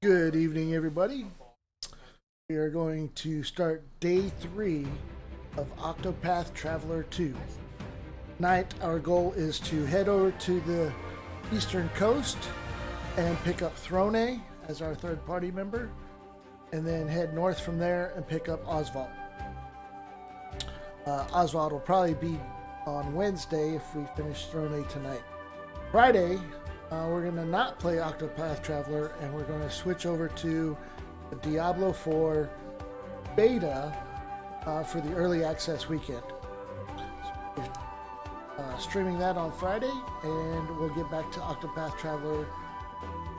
Good evening, everybody. We are going to start day 3 of Octopath Traveler 2. Tonight, our goal is to head over to the eastern coast and pick up Throne as our third party member, and then head north from there and pick up Oswald. Oswald will probably be on Wednesday if we finish Throne tonight. Friday, we're going to not play Octopath Traveler, and we're going to switch over to the Diablo 4 beta for the early access weekend. So we're streaming that on Friday, and we'll get back to Octopath Traveler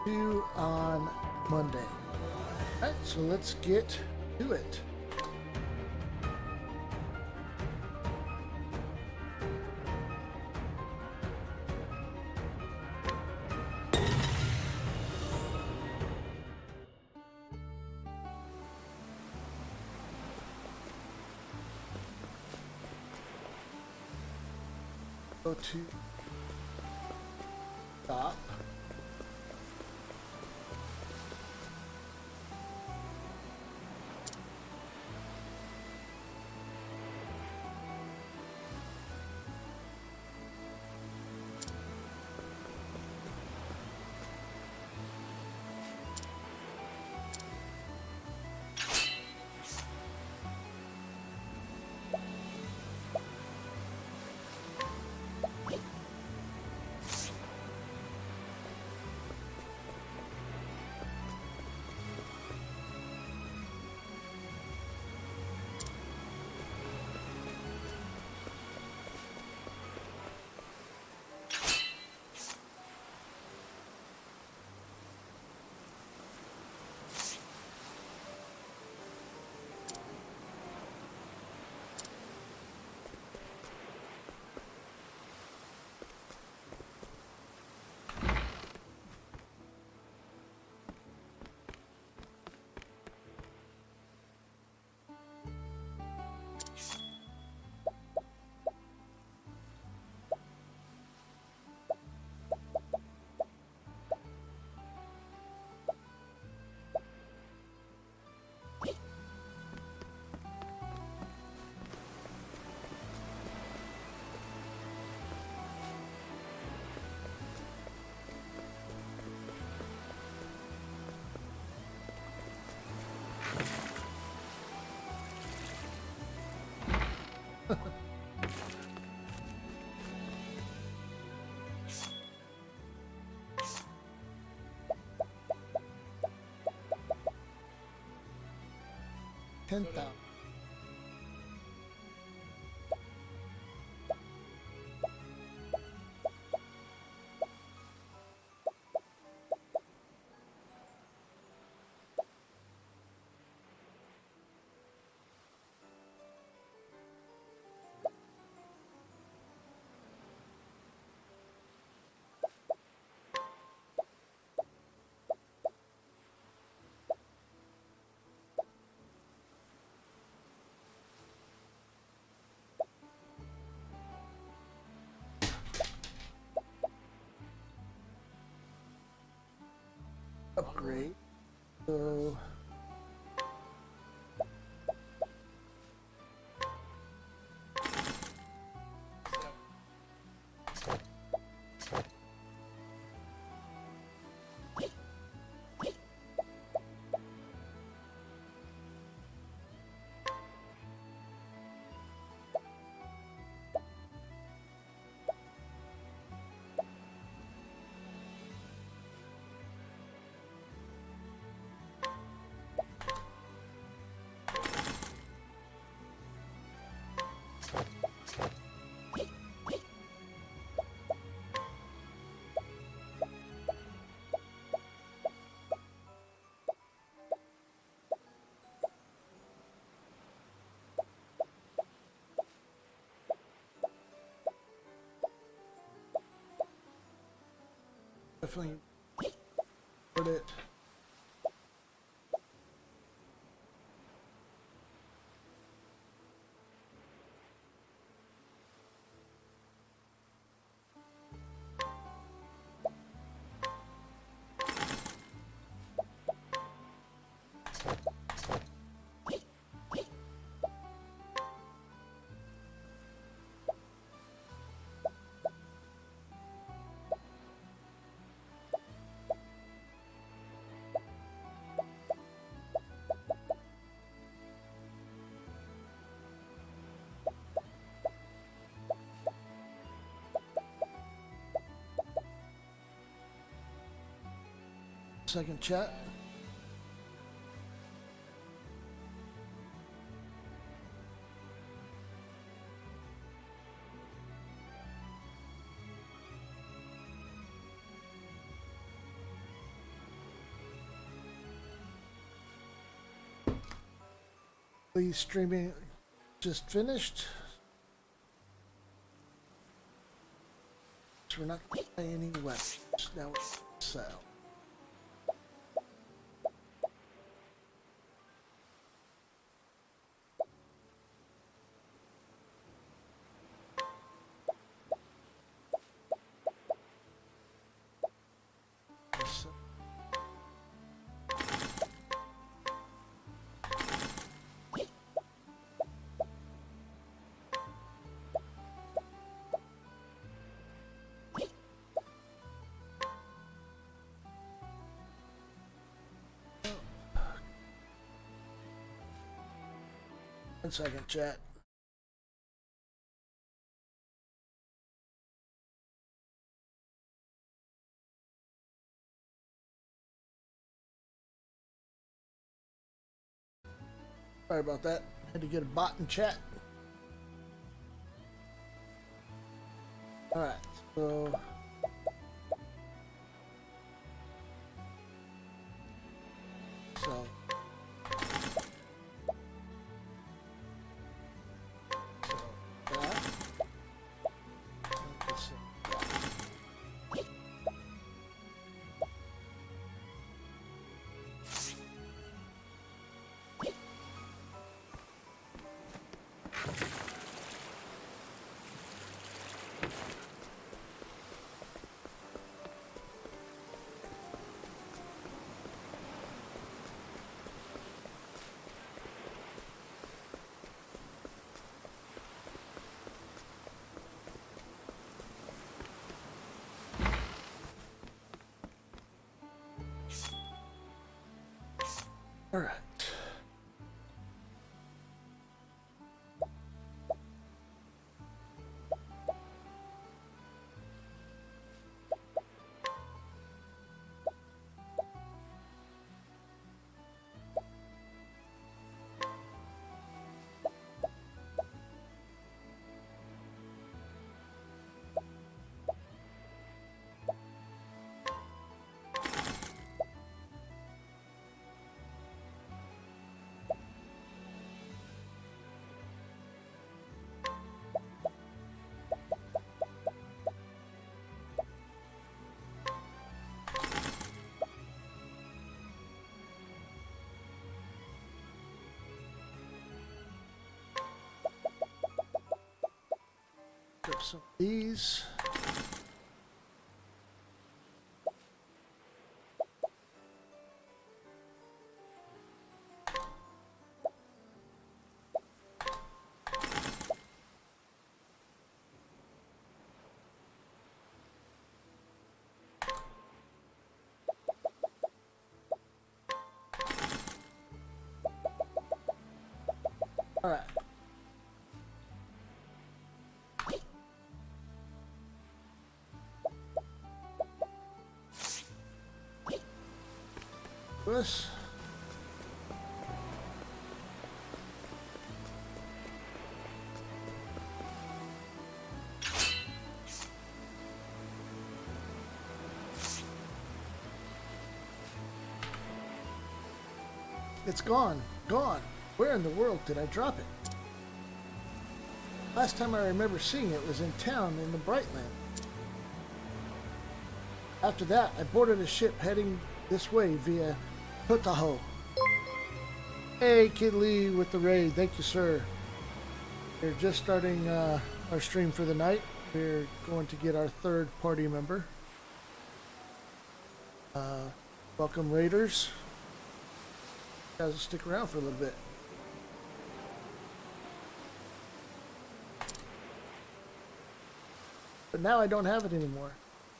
2 on Monday. Alright, so let's get to it. Go to stop. $10,000. Upgrade. So definitely put it. Second chat. Please, streaming just finished. So we're not playing any weapons. Now it's sell. One second, chat. Sorry about that. Had to get a bot in chat. Alright, so so that. Let's see. All right. Grab some of these. All right. This. It's gone. Gone. Where in the world did I drop it? Last time I remember seeing it was in town in the Brightland. After that, I boarded a ship heading this way via Hotaho. Hey, Kid Lee with the raid. Thank you, sir. We're just starting our stream for the night. We're going to get our third party member. Welcome, Raiders. You guys stick around for a little bit. But now I don't have it anymore.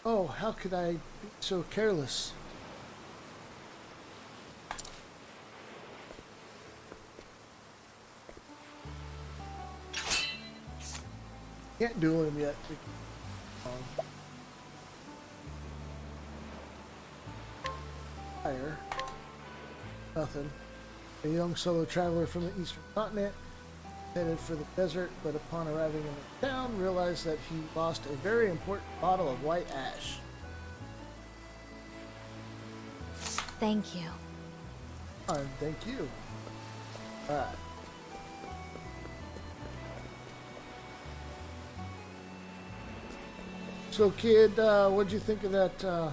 Oh, how could I be so careless? Can't duel him yet. I fire. Nothing. A young solo traveler from the eastern continent headed for the desert, but upon arriving in the town, realized that he lost a very important bottle of white ash. Thank you. Thank you. Alright. So, kid, what'd you think of that,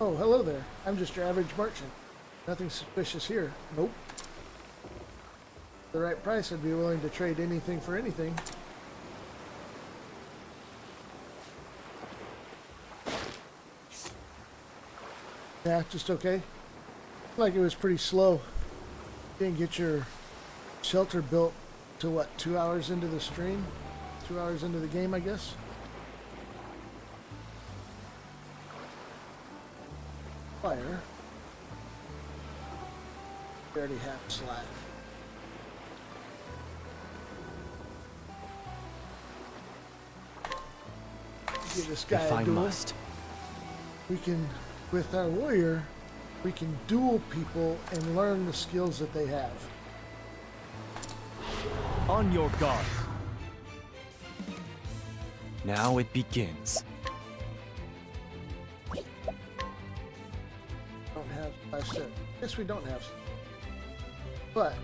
Oh, hello there. I'm just your average merchant. Nothing suspicious here. Nope. For the right price, I'd be willing to trade anything for anything. Yeah, just okay. Like it was pretty slow. Didn't get your shelter built to what, 2 hours into the stream? 2 hours into the game, I guess? Fire. We already have slack. Give this guy a duel. We can, with our warrior, we can duel people and learn the skills that they have. On your guard. Now it begins. Don't have flash set. Yes, we don't have. But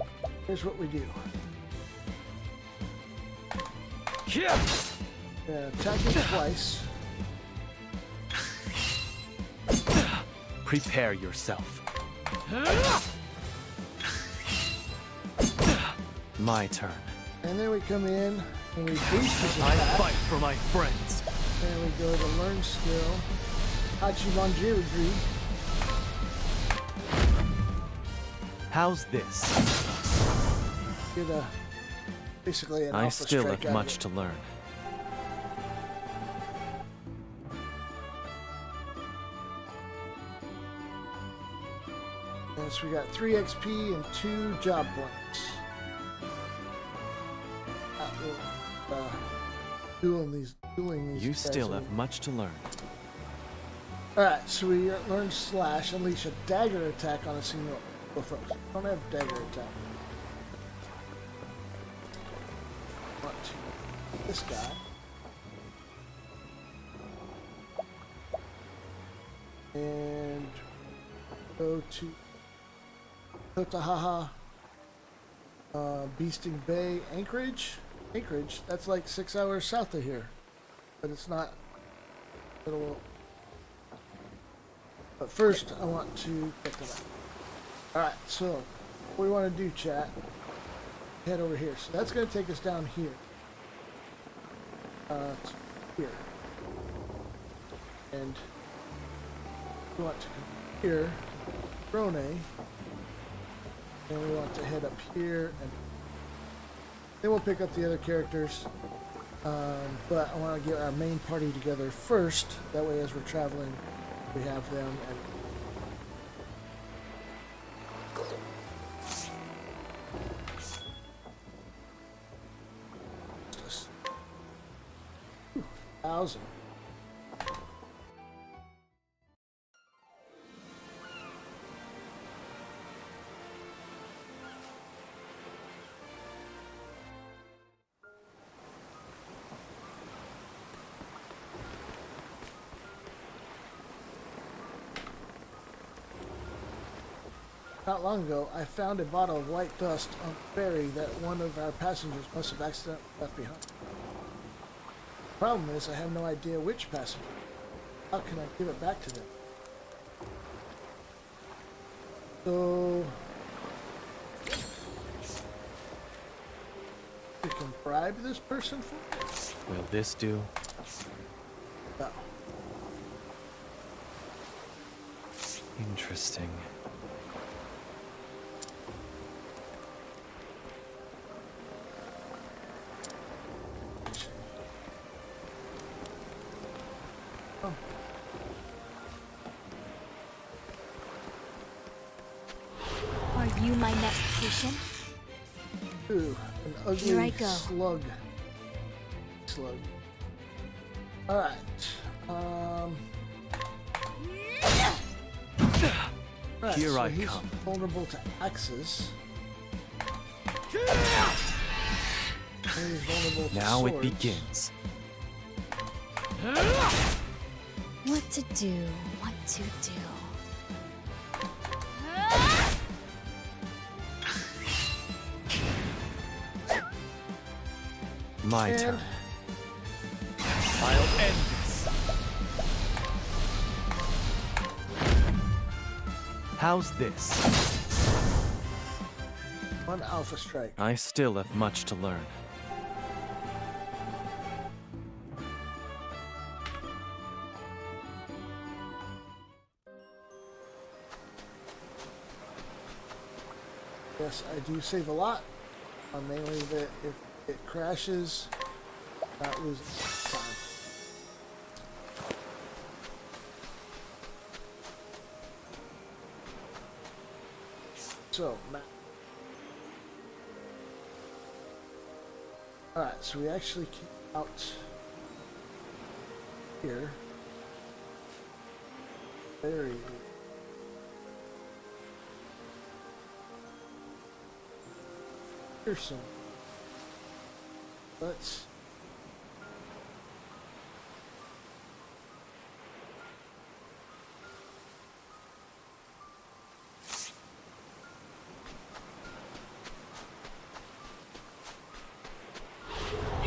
here's what we do. Yeah. Attack him twice. Prepare yourself. My turn. And then we come in and we boost his I attack. fight for my friends. And we go to learn skill. Hachimanjiri. How's this? Get a basically an I alpha still strike have out much of to learn. it. Yes, we got 3 XP and 2 job points. Dueling these You guys still over. have much to learn. Alright, so we learned slash, unleash a dagger attack on a single. Go first. Don't have dagger attack. Want to this guy. And go to Totahaha Beasting Bay Anchorage. Anchorage, that's like 6 hours south of here. But it's not. But first, I want to check them out. Alright, so what we want to do, chat, head over here. So that's going to take us down here. To here. And we want to come here, Rone, and we want to head up here, and then we'll pick up the other characters. But I want to get our main party together first. That way, as we're traveling, we have them. And thousand. Not long ago, I found a bottle of white dust on the ferry that one of our passengers must have accidentally left behind. The problem is I have no idea which passenger. How can I give it back to them? So we can bribe this person for it? Will this do? No. Interesting. my next patient? Ooh, an ugly Here I go. slug. Alright. Right, Here so I he's come. vulnerable to axes. And he's vulnerable to Now it swords. begins. What to do, what to do. My And- turn. I'll end this. How's this? One alpha strike. I still have much to learn. Yes, I do save a lot. Mainly that if it crashes, not losing time. So, alright, so we actually keep out here. Very Pearson. Let's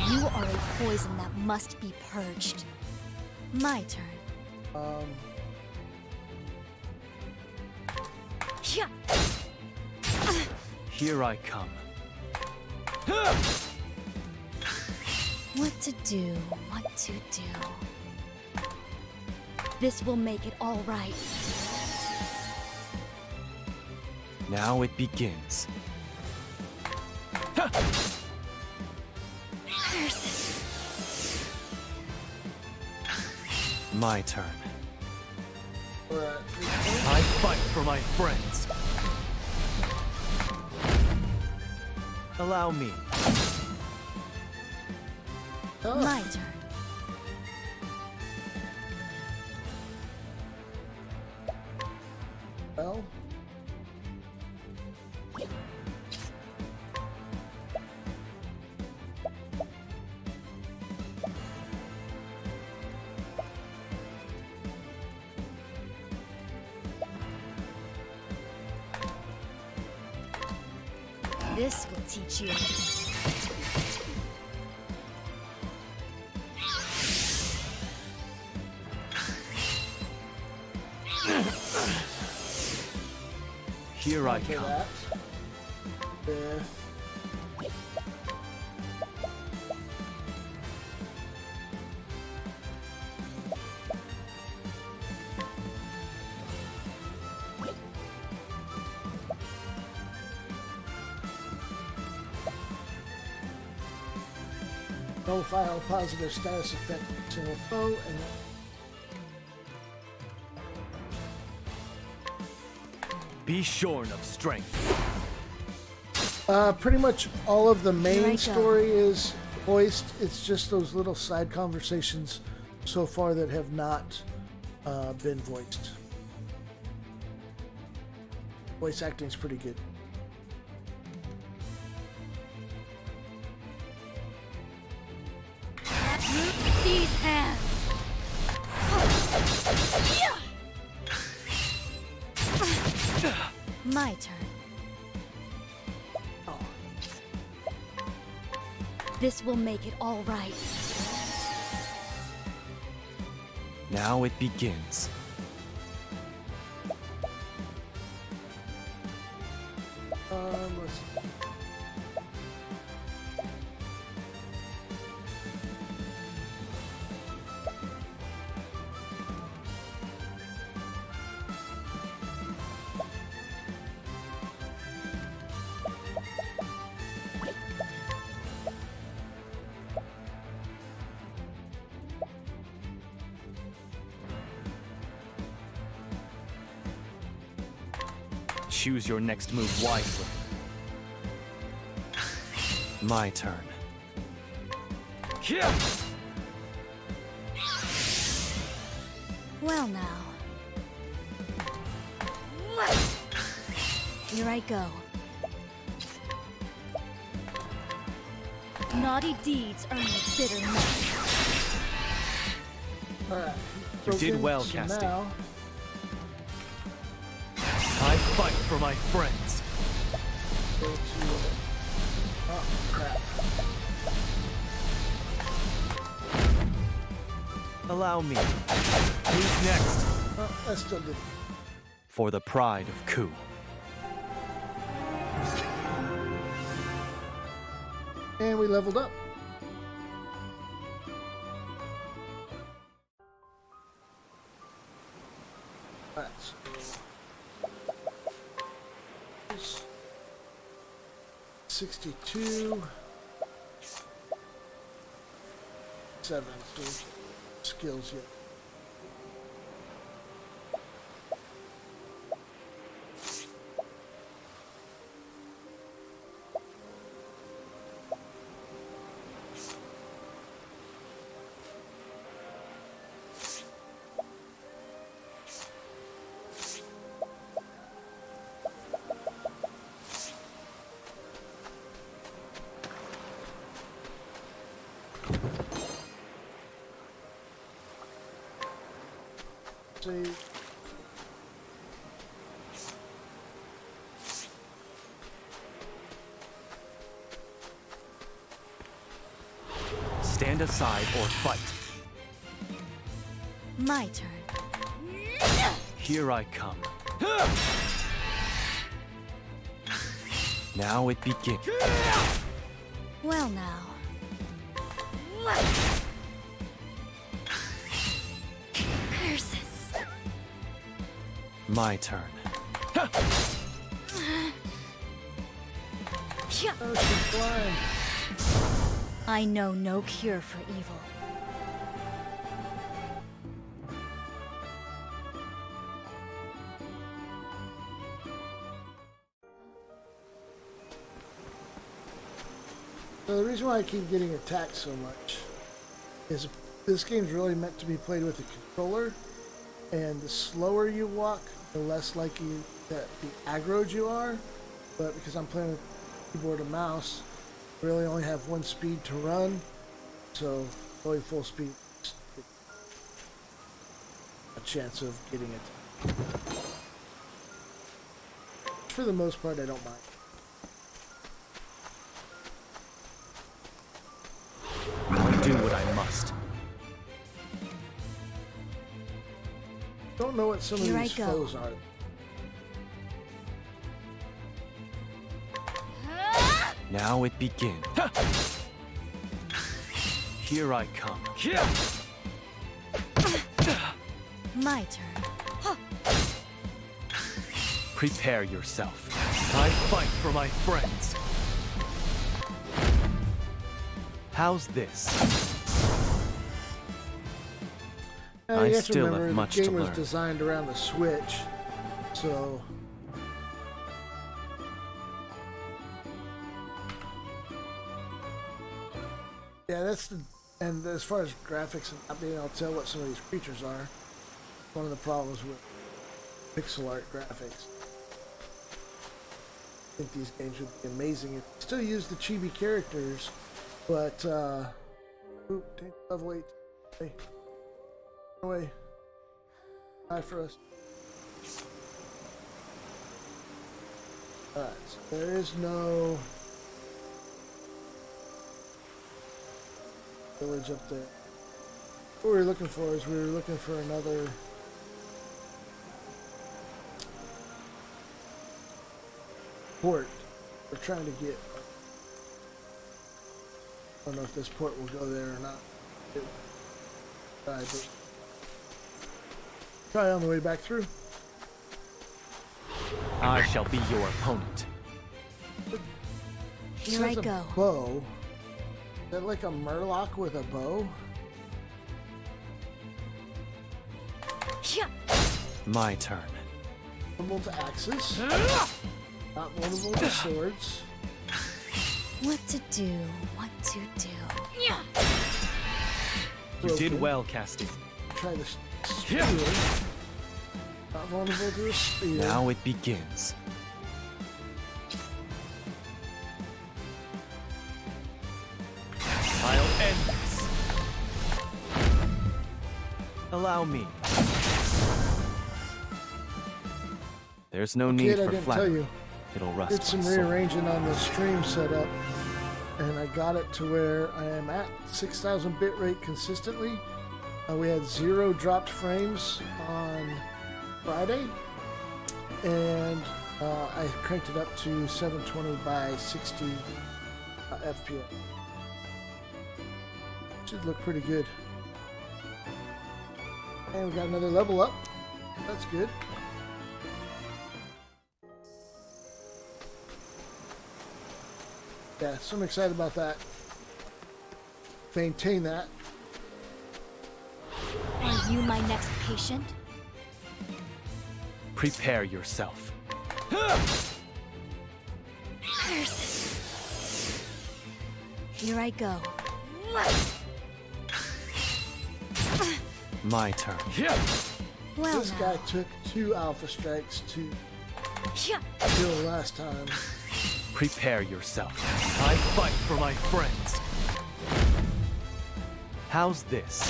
You are a poison that must be purged. My turn. Yeah. Here I come. What to do, what to do. This will make it all right. Now it begins. Curses. My turn. we're at 3 I fight for my friends. Allow me. Oh, My turn. well, This will teach you. Here I after come. that, with nullify all positive status effect single foe and Be shorn of strength. pretty much all of the Here I main go. story is voiced. It's just those little side conversations so far that have not been voiced. Voice acting is pretty good. These hands. My turn. Oh, This will make it all right. Now it begins. let's see. Choose your next move wisely. My turn. Here! Well now. Here I go. Naughty deeds earn a bitter medicine. Alright. You did well, Casty. Now, I fight for my friends. go to... Oh, crap. Allow me. Who's next? Oh, that still did. For the pride of Ku. And we leveled up. Alright. 62. 7. So skills yet. See. Stand aside or fight. My turn. Here I come. Now it begins. Well now. Curses. My turn. Yeah. Oh, she's blind. I know no cure for evil. So the reason why I keep getting attacked so much is this game's really meant to be played with a controller, and the slower you walk, the less likely that be aggroed you are. But because I'm playing with keyboard and mouse, I really only have one speed to run, so going full speed, a chance of getting it. For the most part, I don't mind. I'll do what I must. Don't know what some Here of I these go. foes are. Now it begins. Here I come. My turn. Prepare yourself. I fight for my friends. How's this? I You have to still remember, have much the to game was learn. designed around the Switch, so yeah, that's the. And as far as graphics and not being able to tell what some of these creatures are, one of the problems with pixel art graphics. I think these games would be amazing if they still use the chibi characters, but ooh, take level 8. Hey. Away. Hi for us. Alright, so there is no village up there. What we were looking for is we were looking for another port. We're trying to get. I don't know if this port will go there or not. But try on the way back through. I shall be your opponent. Here I Says a go. Bow. Is that like a murloc with a bow? Yeah. My turn. vulnerable to axes. Not vulnerable to swords. What to do? What to do? You did Broken. well, Casty. Try the spear. Not vulnerable to a spear. Now it begins. I'll end this. Allow me. There's no need Kid, I for didn't tell flattery. you. It'll rust Did some my soul. rearranging on the stream setup, and I got it to where I am at 6,000 bit rate consistently. We had 0 dropped frames on Friday, and I cranked it up to 720 by 60 FPS. Should look pretty good. And we got another level up. That's good. Yeah, so I'm excited about that. Maintain that. Are you my next patient? Prepare yourself. Here I go. My turn. Well This now. guy took 2 alpha strikes to kill last time. Prepare yourself. I fight for my friends. How's this?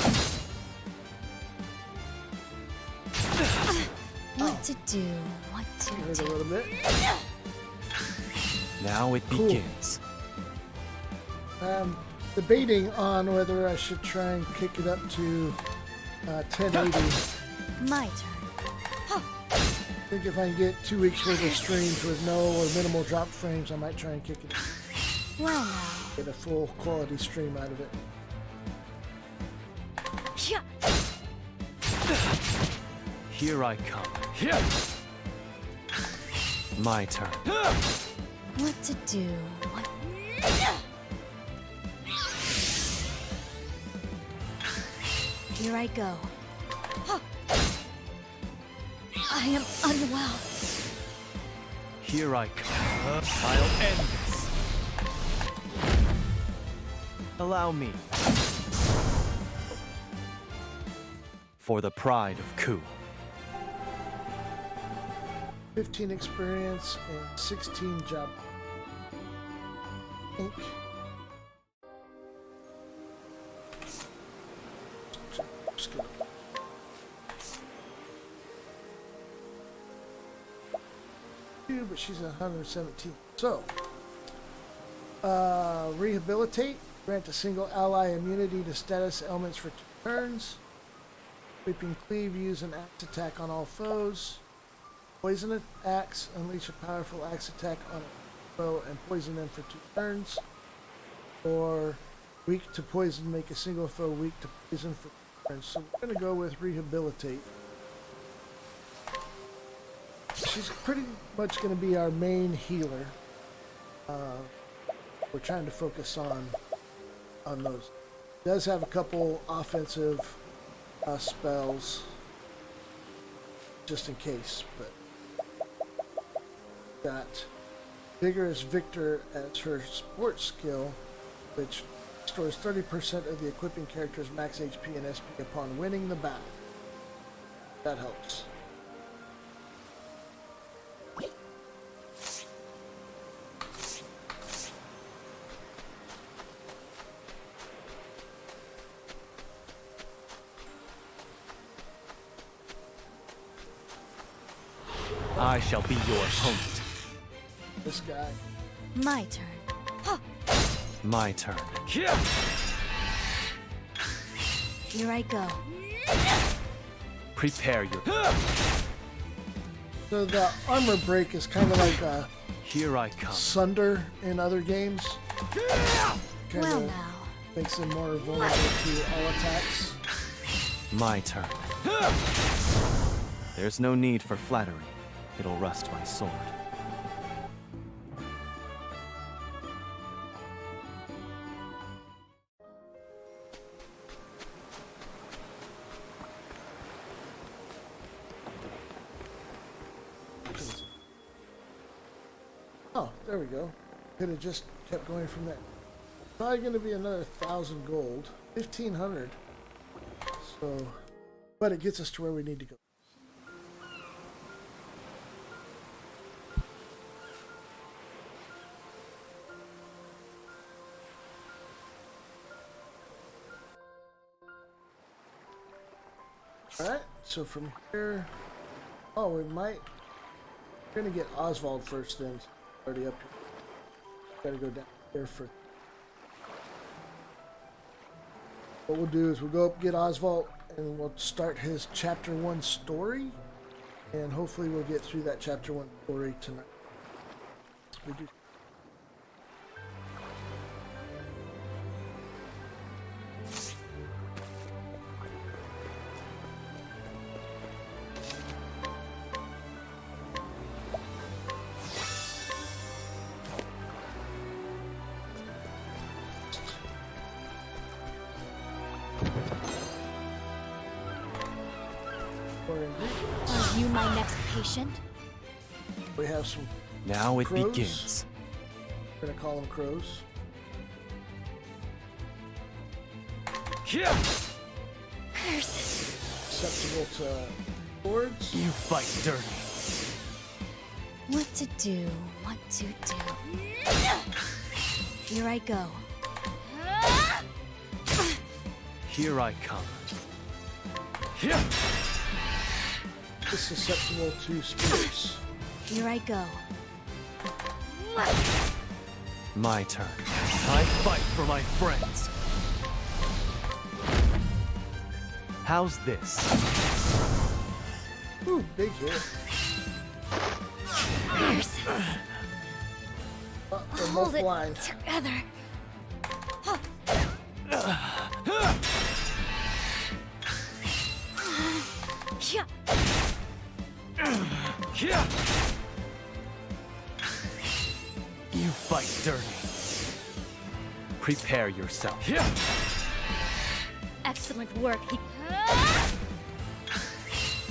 What to do? What to Hurt a do? little bit. Now it Cool. begins. Debating on whether I should try and kick it up to 1080. My turn. I think if I can get 2 weeks worth of streams with no or minimal drop frames, I might try and kick it. Well now. Get a full quality stream out of it. Here I come. My turn. What to do? What? Here I go. I am unwell. Here I come. I'll end this. Allow me. For the pride of Ku. 15 experience and 16 job. Ink. Skill. But she's 117. So, rehabilitate. Grant a single ally immunity to status elements for 2 turns. Sweeping cleave. Use an axe attack on all foes. Poison axe. Unleash a powerful axe attack on a foe and poison them for 2 turns. Or weak to poison. Make a single foe weak to poison for 2 turns. So we're going to go with rehabilitate. She's pretty much going to be our main healer. We're trying to focus on those. Does have a couple offensive spells just in case, but got Vigorous Victor as her sports skill, which restores 30% of the equipping character's max HP and SP upon winning the battle. That helps. I shall be your opponent. This guy. My turn. My turn. Here I go. Prepare your... So the armor break is kind of like a Here I come. Sunder in other games. Kind Well of now. makes them more vulnerable to all attacks. My turn. There's no need for flattery. It'll rust my sword. options. Oh, there we go. Could have just kept going from there. Probably going to be another 1,000 gold, 1,500. So, but it gets us to where we need to go. All right. So from here, oh, we're gonna get Oswald first. Then already up here. Gotta go down here for. What we'll do is we'll go up, get Oswald, and we'll start his chapter 1 story, and hopefully we'll get through that chapter 1 story tonight. We do. Are you my next patient? We have some Now it crows. begins. We're gonna call them crows. Yeah. Curses. Susceptible to swords. You fight dirty. What to do? What to do? Here I go. Here I come. Yeah. Is susceptible to spirits. Here I go. My turn. I fight for my friends. How's this? Ooh, big hit. Curses. They're Hold both it blind. together. Yeah. Yeah. You fight dirty. Prepare yourself. Yeah. Excellent work.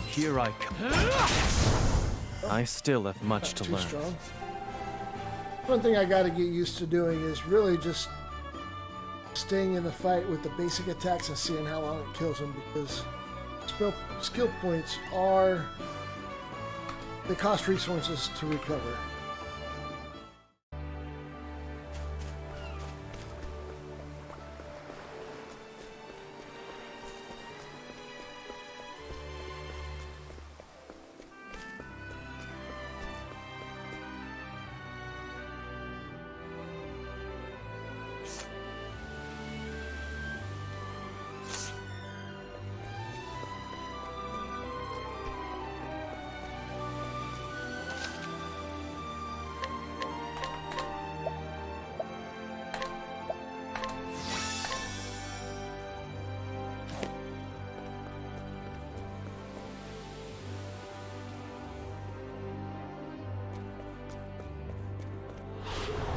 Here I come. I still have much to Too learn. strong. One thing I got to get used to doing is really just staying in the fight with the basic attacks and seeing how long it kills them, because skill points are, they cost resources to recover.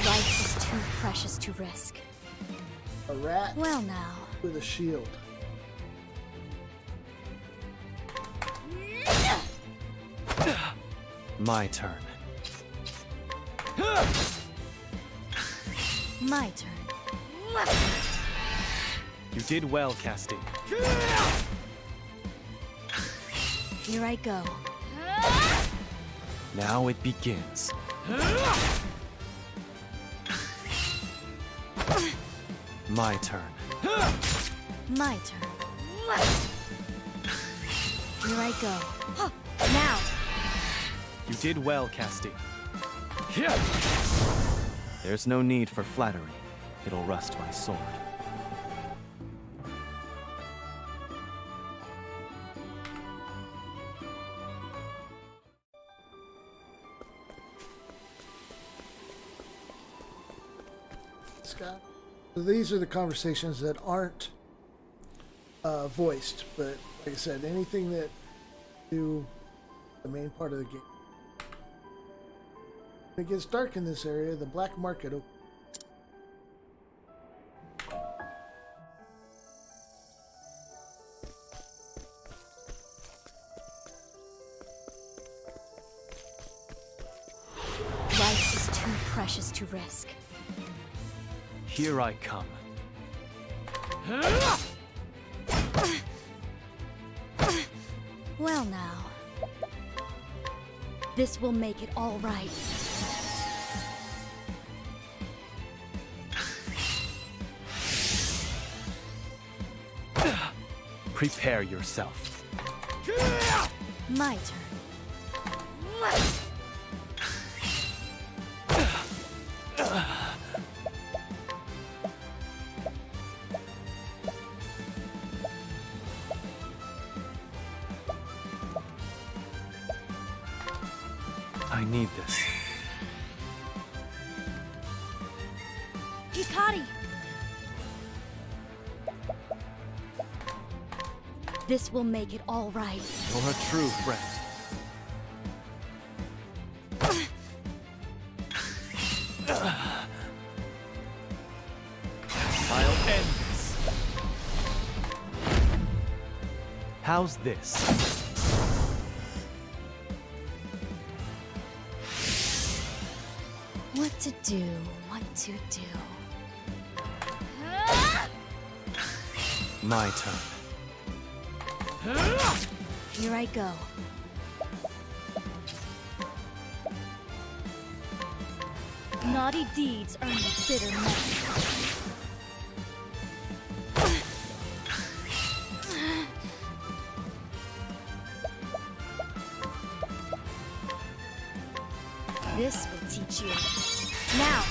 Life is too precious to risk. A rat Well now. with a shield. My turn. My turn. You did well, Casti. Here I go. Now it begins. My turn. My turn. Here I go. Now. You did well, Casti. There's no need for flattery. It'll rust my sword. Scott? So these are the conversations that aren't voiced, but like I said, anything that do the main part of the game. When it gets dark in this area, the black market opens. precious to risk. Here I come. Well now. This will make it all right. Prepare yourself. My turn. I need this. Hikari! This will make it all right. You're a true friend. I'll end this. How's this? What to do, what to do. My turn. Here I go. Naughty deeds earn a bitter medicine. This will teach you. Now!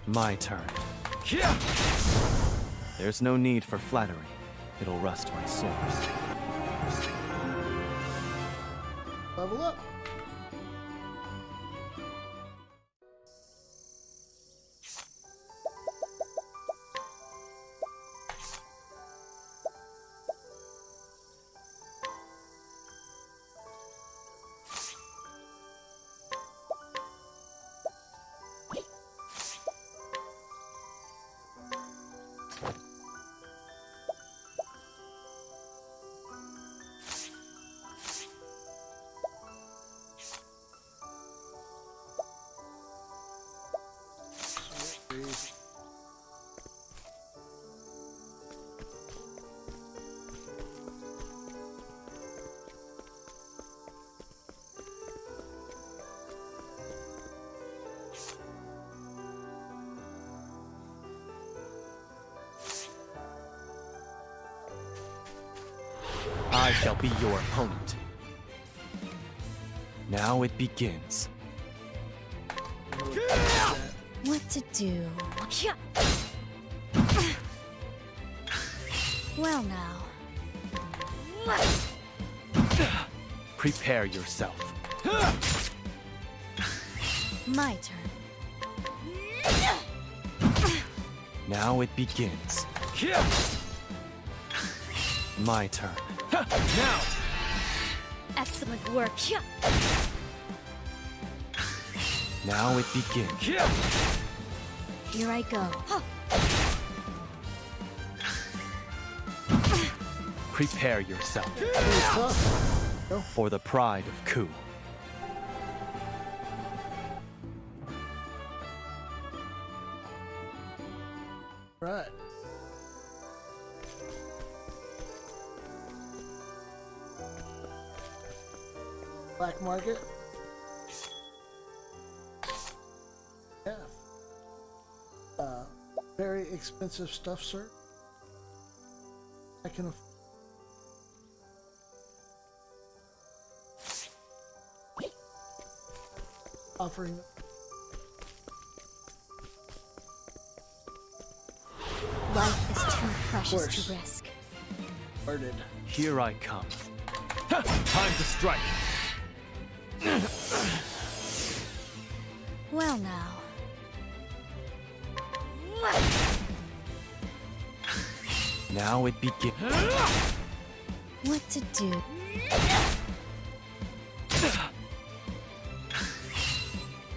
My turn. There's no need for flattery. It'll rust my sores. Level up. I shall be your opponent. Now it begins. What to do? Well now. Prepare yourself. My turn. Now it begins. My turn. Now! Excellent work. Now it begins. Here I go. Prepare yourself Go. for the pride of Ku. Right. Black market. Yeah. Very expensive stuff, sir. I can offering. Life is too precious to risk. Worded. Here I come. Time to strike. Well now. Now it begins. What to do?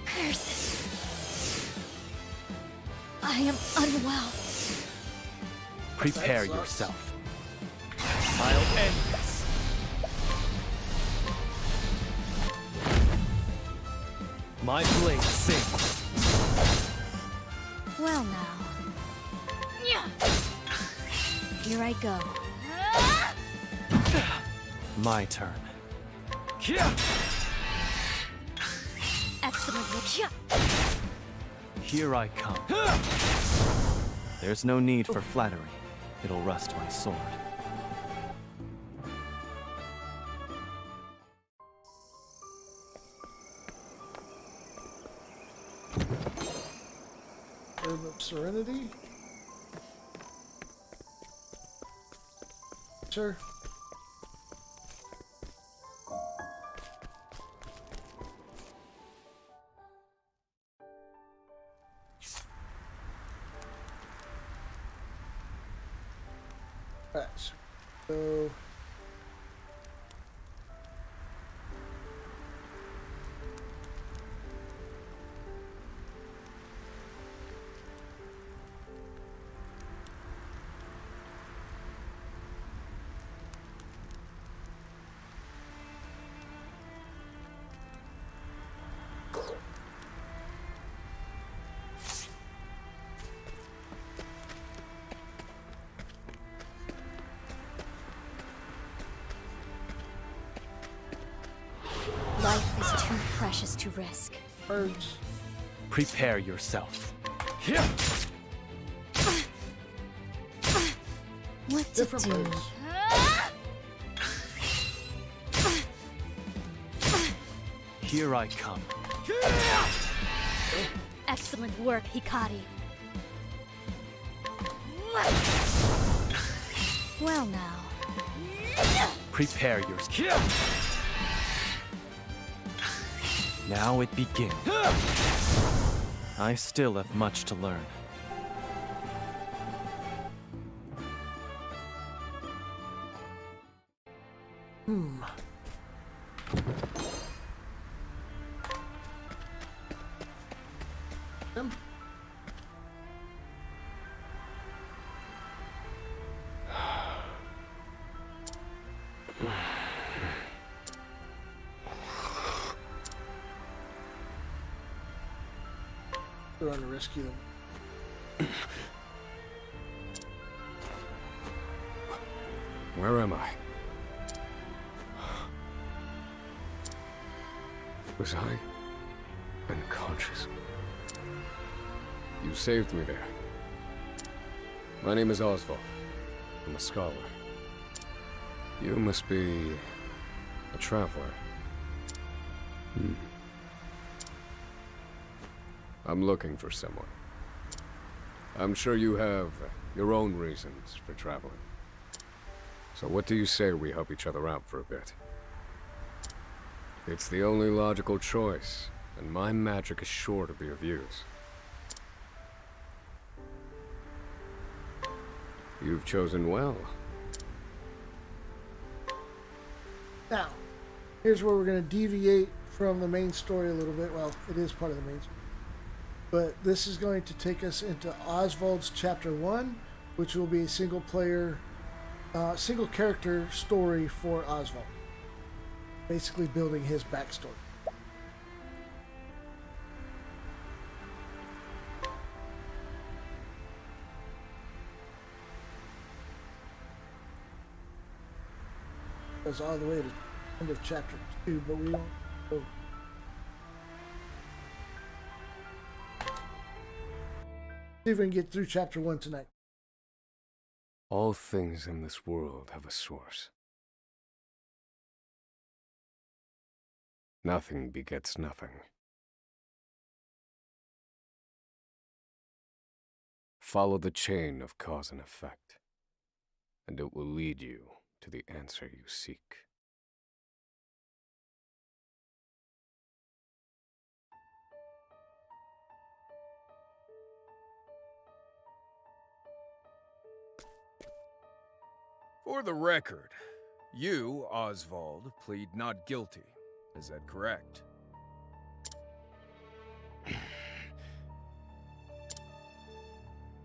Curses. I am unwell. Prepare yourself. I'll end this. My blade sings. Well now. Here I go. My turn. Excellent work. Here I come. There's no need for flattery. It'll rust my sword. Herb of Serenity. Sure. Right, so Life is too precious to risk. birds. Prepare yourself. What to Different do? birds. Here I come. Excellent work, Hikari. Well now. Prepare yourself. Now it begins. I still have much to learn. Him. We're going to rescue them. Where am I? Was I unconscious? You saved me there. My name is Oswald. I'm a scholar. You must be a traveler. I'm looking for someone. I'm sure you have your own reasons for traveling. So what do you say we help each other out for a bit? It's the only logical choice, and my magic is sure to be of use. You've chosen well. Now, here's where we're going to deviate from the main story a little bit. Well, it is part of the main story. But this is going to take us into Oswald's Chapter 1, which will be a single character story for Oswald. Basically building his backstory. Goes all the way to the end of Chapter 2, but we won't go. See if we can get through Chapter 1 tonight. All things in this world have a source. Nothing begets nothing. Follow the chain of cause and effect, and it will lead you to the answer you seek. For the record, you, Oswald, plead not guilty. Is that correct?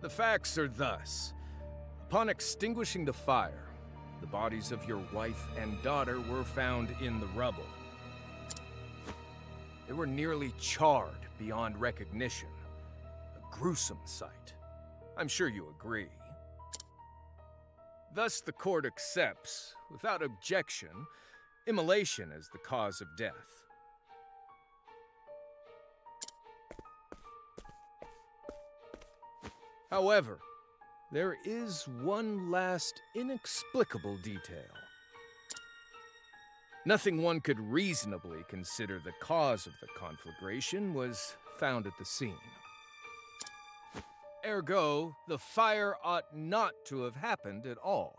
The facts are thus. Upon extinguishing the fire, the bodies of your wife and daughter were found in the rubble. They were nearly charred beyond recognition. A gruesome sight. I'm sure you agree. Thus, the court accepts, without objection, immolation as the cause of death. However, there is one last inexplicable detail. Nothing one could reasonably consider the cause of the conflagration was found at the scene. Ergo, the fire ought not to have happened at all.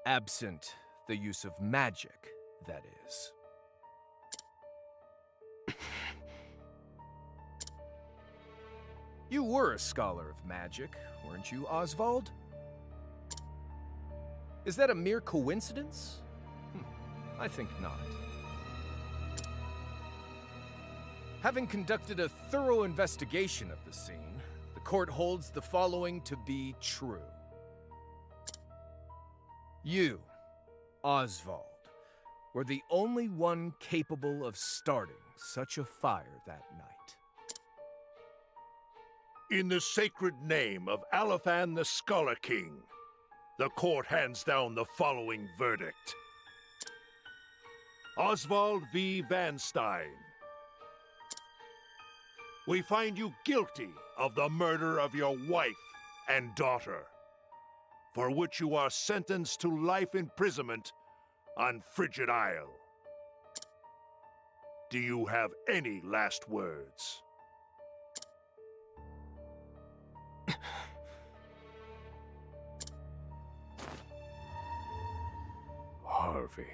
Absent the use of magic, that is. You were a scholar of magic, weren't you, Oswald? Is that a mere coincidence? I think not. Having conducted a thorough investigation of the scene, the court holds the following to be true. You, Oswald, were the only one capable of starting such a fire that night. In the sacred name of Alephan the Scholar King, the court hands down the following verdict. Oswald V. Van Stein. We find you guilty of the murder of your wife and daughter, for which you are sentenced to life imprisonment on Frigid Isle. Do you have any last words? Harvey.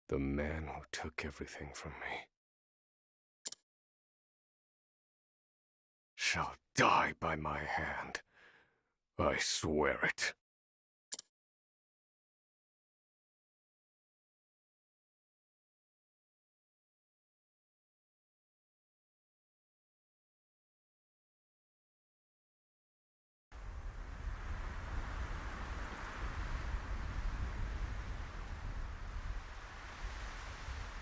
The man who took everything from me shall die by my hand. I swear it.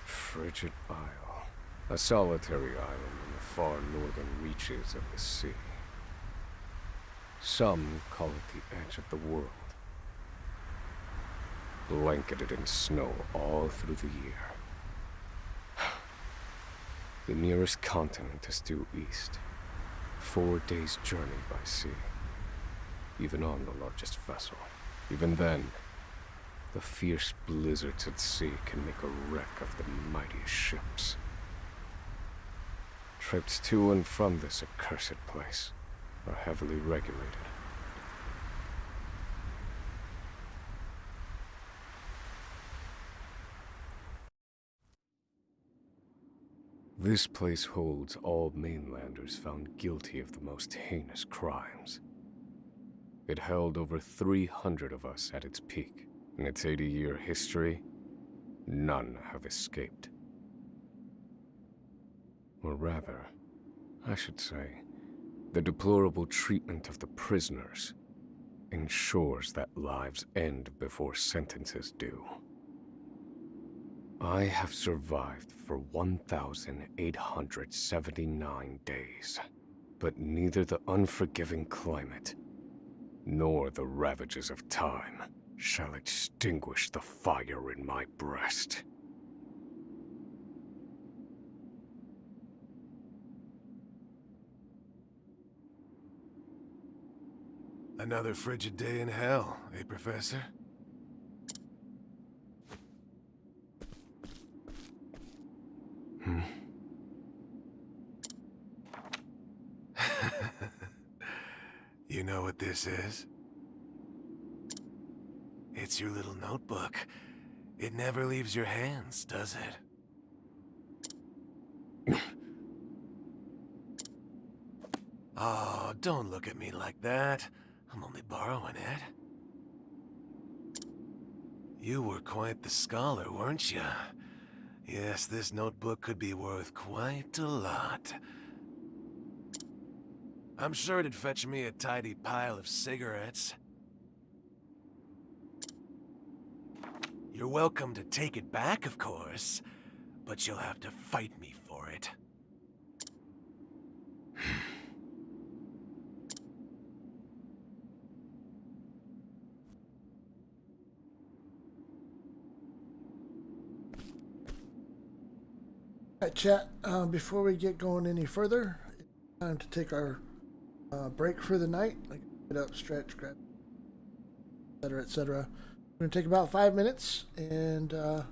Frigid Isle, a solitary island in the far northern reaches of the sea. Some call it the edge of the world, blanketed in snow all through the year. The nearest continent is due east, 4 days' journey by sea, even on the largest vessel. Even then, the fierce blizzards at sea can make a wreck of the mightiest ships. Trips to and from this accursed place are heavily regulated. This place holds all mainlanders found guilty of the most heinous crimes. It held over 300 of us at its peak. In its 80-year history, none have escaped. Or rather, I should say, the deplorable treatment of the prisoners ensures that lives end before sentences do. I have survived for 1,879 days, but neither the unforgiving climate nor the ravages of time shall extinguish the fire in my breast. Another frigid day in hell, eh, Professor? You know what this is? It's your little notebook. It never leaves your hands, does it? Oh, don't look at me like that. I'm only borrowing it. You were quite the scholar, weren't you? Yes, this notebook could be worth quite a lot. I'm sure it'd fetch me a tidy pile of cigarettes. You're welcome to take it back, of course, but you'll have to fight me for it. All right, chat. Before we get going any further, it's time to take our break for the night. Like get up, stretch, grab, etc., etc. We're gonna take about 5 minutes, and then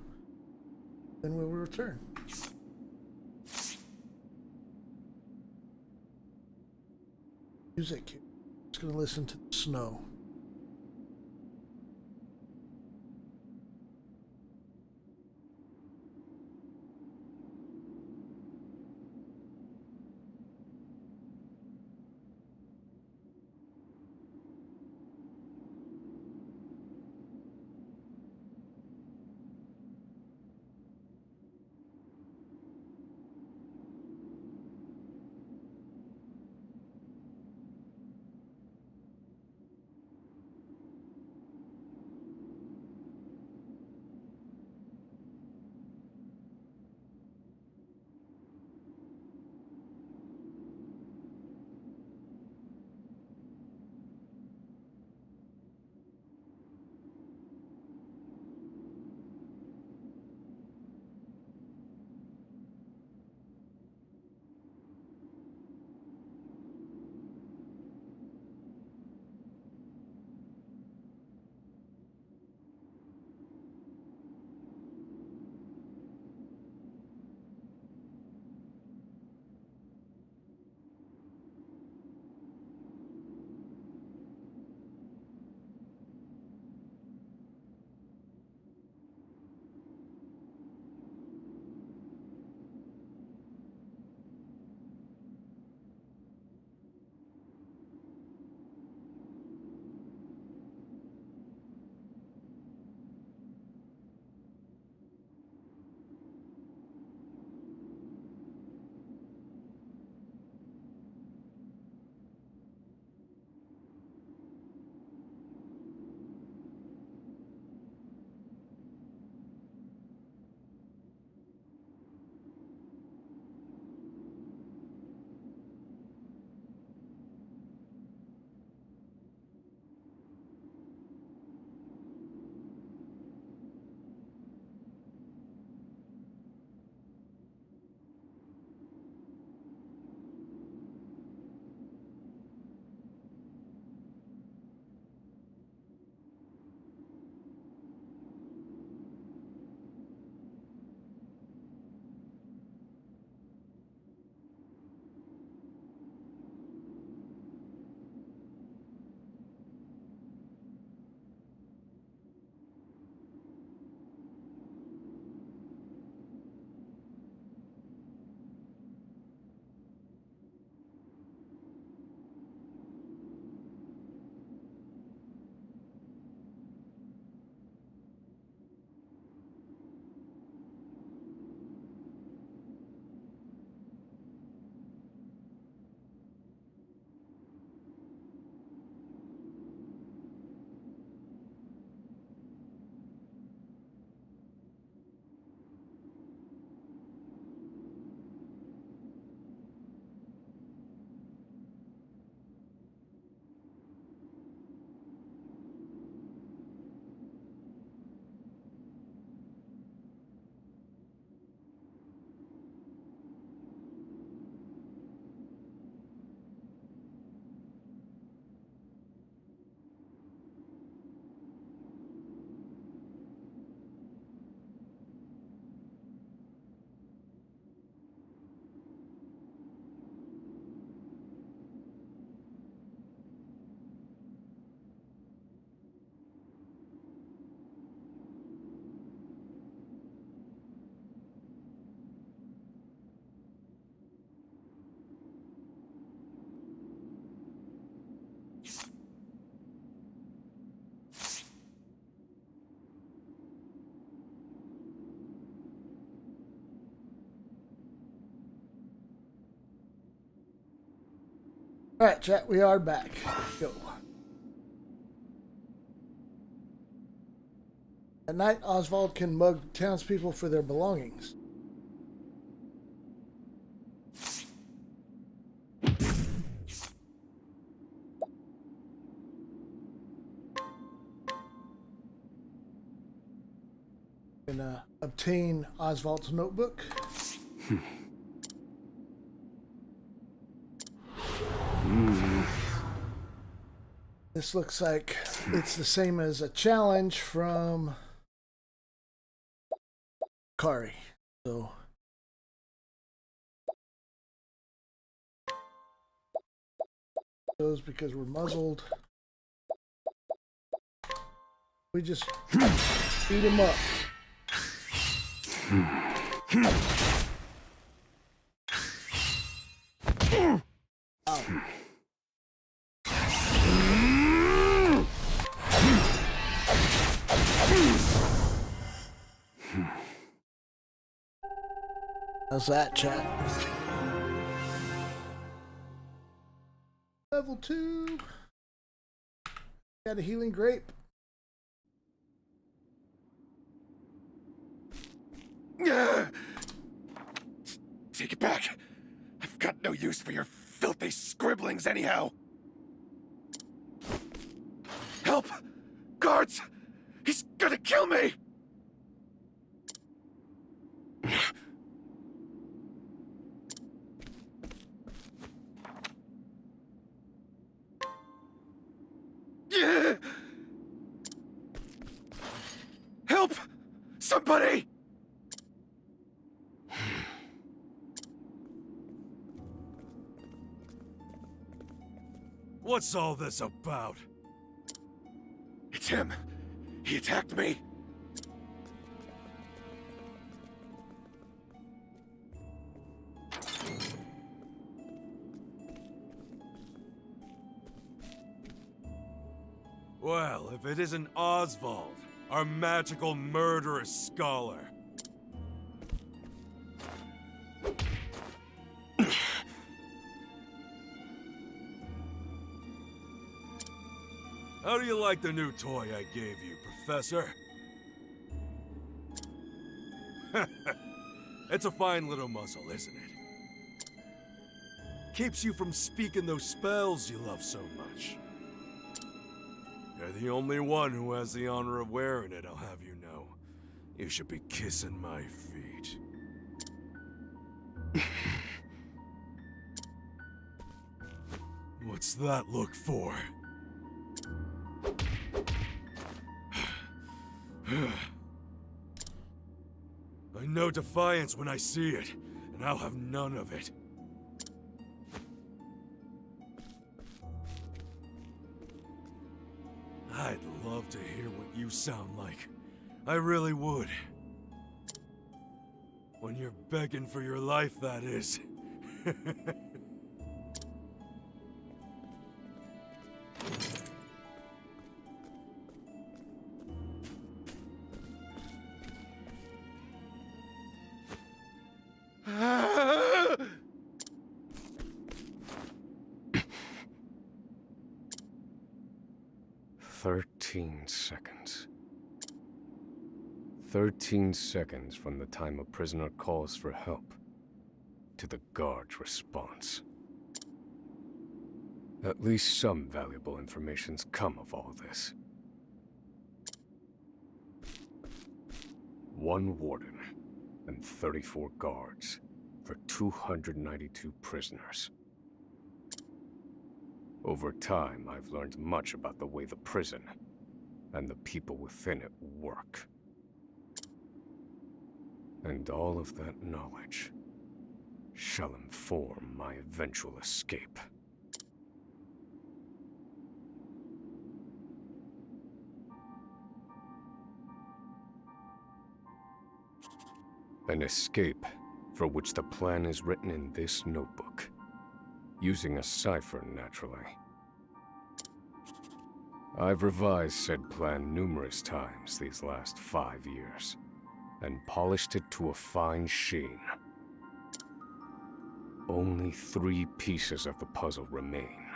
we'll return. Music. Just gonna listen to the snow. All right, chat. We are back. Go. At night, Oswald can mug townspeople for their belongings. And obtain Oswald's notebook. This looks like it's the same as a challenge from Kari. So those because we're muzzled. We just beat him up. Ow. How's that, chat? Level 2. Got a healing grape. Take it back. I've got no use for your filthy scribblings anyhow. Help! Guards! He's gonna kill me! Help! Somebody! What's all this about? It's him. He attacked me. Well, if it isn't Oswald, our magical murderous scholar. How do you like the new toy I gave you, Professor? It's a fine little muzzle, isn't it? Keeps you from speaking those spells you love so much. You're the only one who has the honor of wearing it, I'll have you know. You should be kissing my feet. What's that look for? I know defiance when I see it, and I'll have none of it. I'd love to hear what you sound like. I really would. When you're begging for your life, that is. 13 seconds. 13 seconds from the time a prisoner calls for help to the guard's response. At least some valuable information's come of all this. One warden and 34 guards for 292 prisoners. Over time, I've learned much about the way the prison and the people within it work. And all of that knowledge shall inform my eventual escape. An escape for which the plan is written in this notebook. Using a cipher, naturally. I've revised said plan numerous times these last 5 years, and polished it to a fine sheen. Only 3 pieces of the puzzle remain.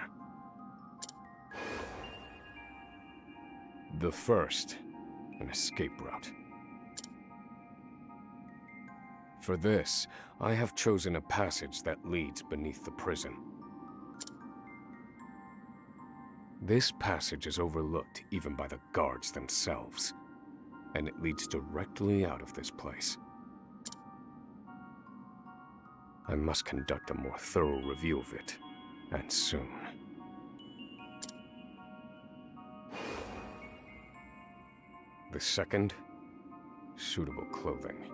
The first an escape route. For this, I have chosen a passage that leads beneath the prison. This passage is overlooked even by the guards themselves, and it leads directly out of this place. I must conduct a more thorough review of it, and soon. The second, suitable clothing.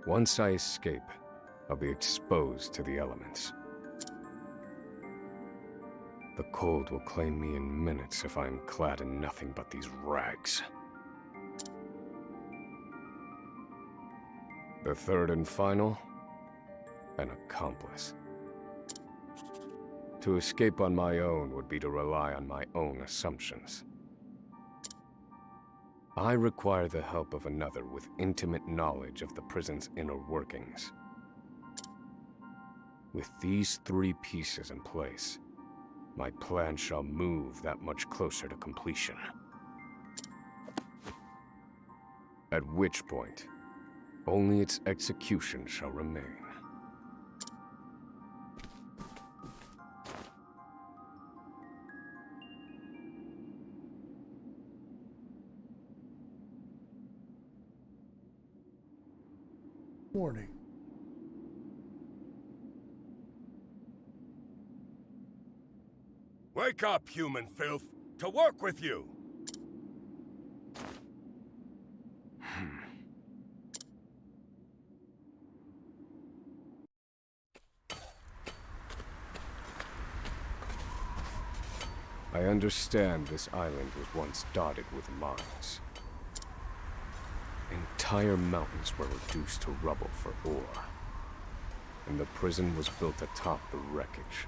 Once I escape, I'll be exposed to the elements. The cold will claim me in minutes if I am clad in nothing but these rags. The third and final, an accomplice. To escape on my own would be to rely on my own assumptions. I require the help of another with intimate knowledge of the prison's inner workings. With these 3 pieces in place, my plan shall move that much closer to completion. At which point, only its execution shall remain. Warning. Wake up, human filth! To work with you! I understand this island was once dotted with mines. Entire mountains were reduced to rubble for ore, and the prison was built atop the wreckage.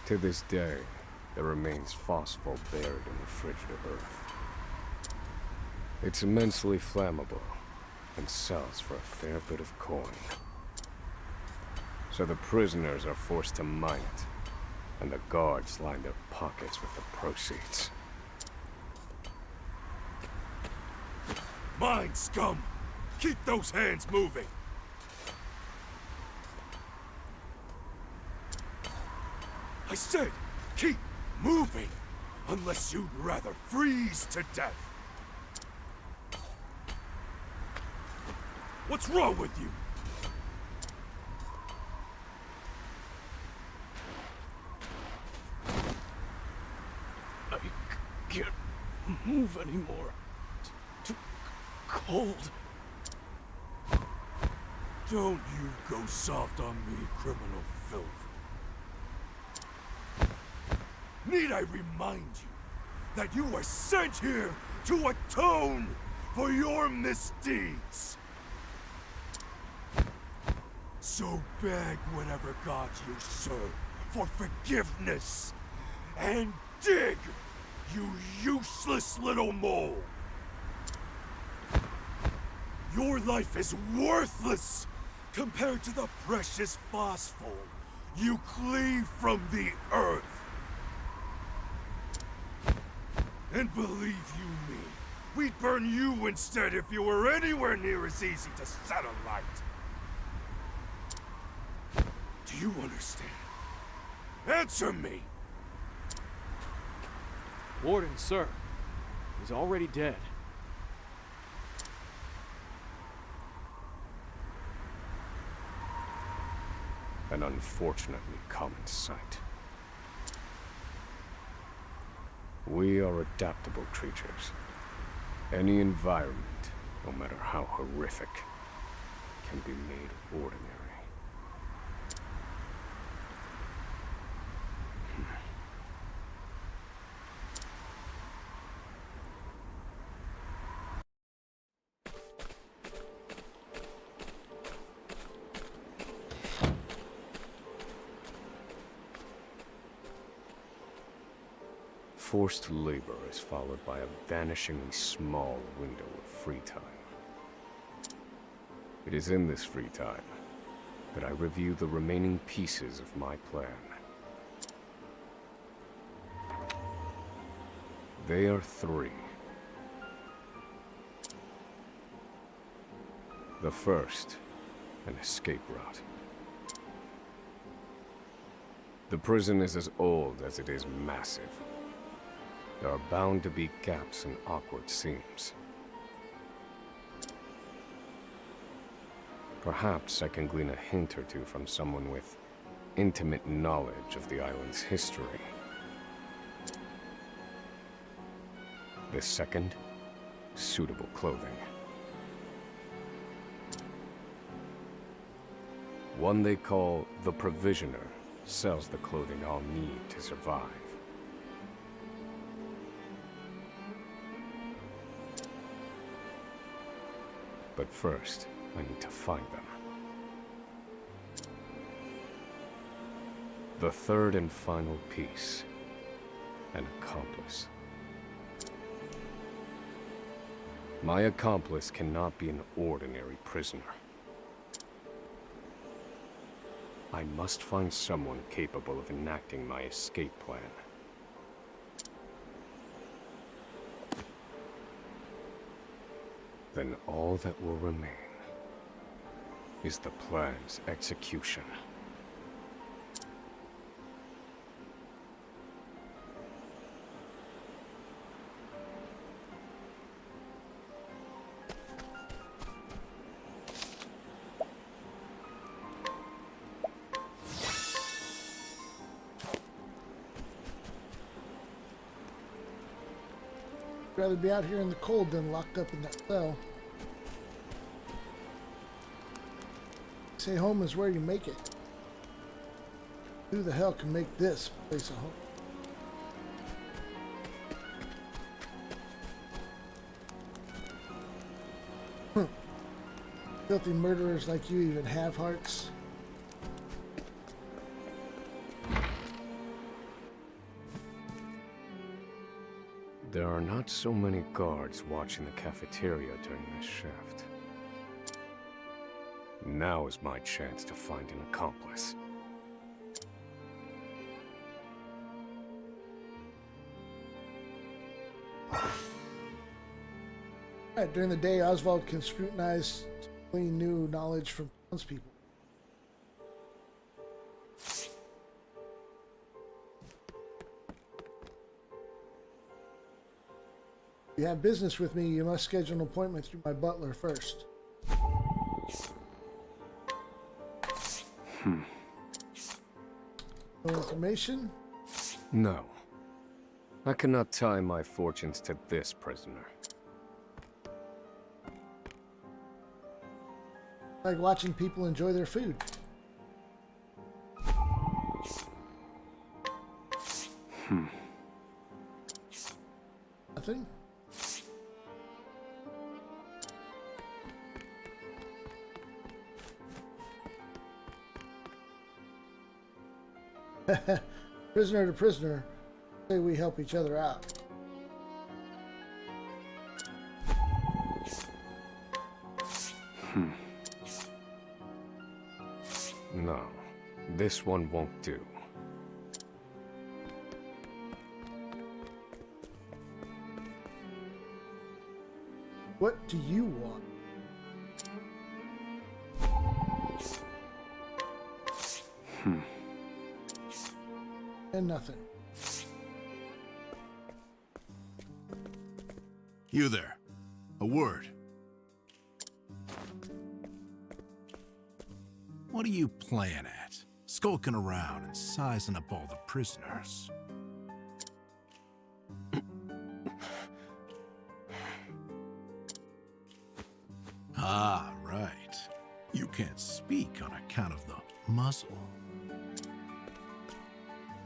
To this day, there remains phosphor buried in the frigid earth. It's immensely flammable, and sells for a fair bit of coin. So the prisoners are forced to mine it, and the guards line their pockets with the proceeds. Mine, scum! Keep those hands moving! I said, keep moving! Unless you'd rather freeze to death! What's wrong with you? I can't move anymore. Too cold. Don't you go soft on me, criminal filth. Need I remind you that you were sent here to atone for your misdeeds? So beg whatever gods you serve for forgiveness, and dig, you useless little mole! Your life is worthless compared to the precious phosphor you cleave from the earth. And believe you me, we'd burn you instead if you were anywhere near as easy to set alight. Do you understand? Answer me! Warden, sir. He's already dead. An unfortunately common sight. We are adaptable creatures. Any environment, no matter how horrific, can be made ordinary. Forced labor is followed by a vanishingly small window of free time. It is in this free time that I review the remaining pieces of my plan. They are three. The first, an escape route. The prison is as old as it is massive. There are bound to be gaps and awkward seams. Perhaps I can glean a hint or two from someone with intimate knowledge of the island's history. The second, suitable clothing. One they call the Provisioner sells the clothing I'll need to survive. But first, I need to find them. The third and final piece, an accomplice. My accomplice cannot be an ordinary prisoner. I must find someone capable of enacting my escape plan. Then all that will remain is the plan's execution. Rather be out here in the cold than locked up in that cell. Say home is where you make it. Who the hell can make this place a home? Filthy murderers like you even have hearts. There are not so many guards watching the cafeteria during this shift. Now is my chance to find an accomplice. Right, during the day, Oswald can scrutinize any new knowledge from townspeople. If you have business with me, you must schedule an appointment through my butler first. No information? No. I cannot tie my fortunes to this prisoner. Like watching people enjoy their food. Nothing? Prisoner to prisoner, say we help each other out. No, this one won't do. What do you want? And nothing. You there. A word. What are you playing at? Skulking around and sizing up all the prisoners. Ah, right. You can't speak on account of the muzzle.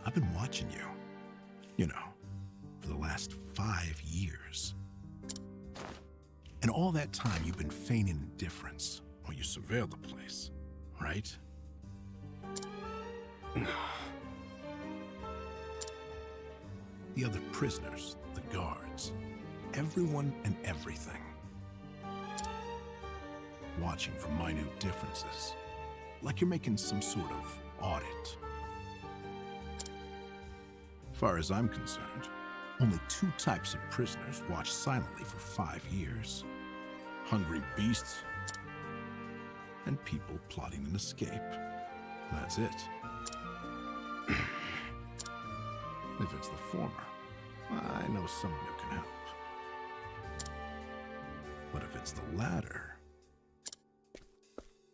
I've been watching you. You know, for the last 5 years. And all that time you've been feigning indifference while you surveilled the place, right? The other prisoners, the guards, everyone and everything. Watching for minute differences, like you're making some sort of audit. Far as I'm concerned, only 2 types of prisoners watch silently for 5 years. Hungry beasts and people plotting an escape. That's it. If it's the former, I know someone who can help. But if it's the latter...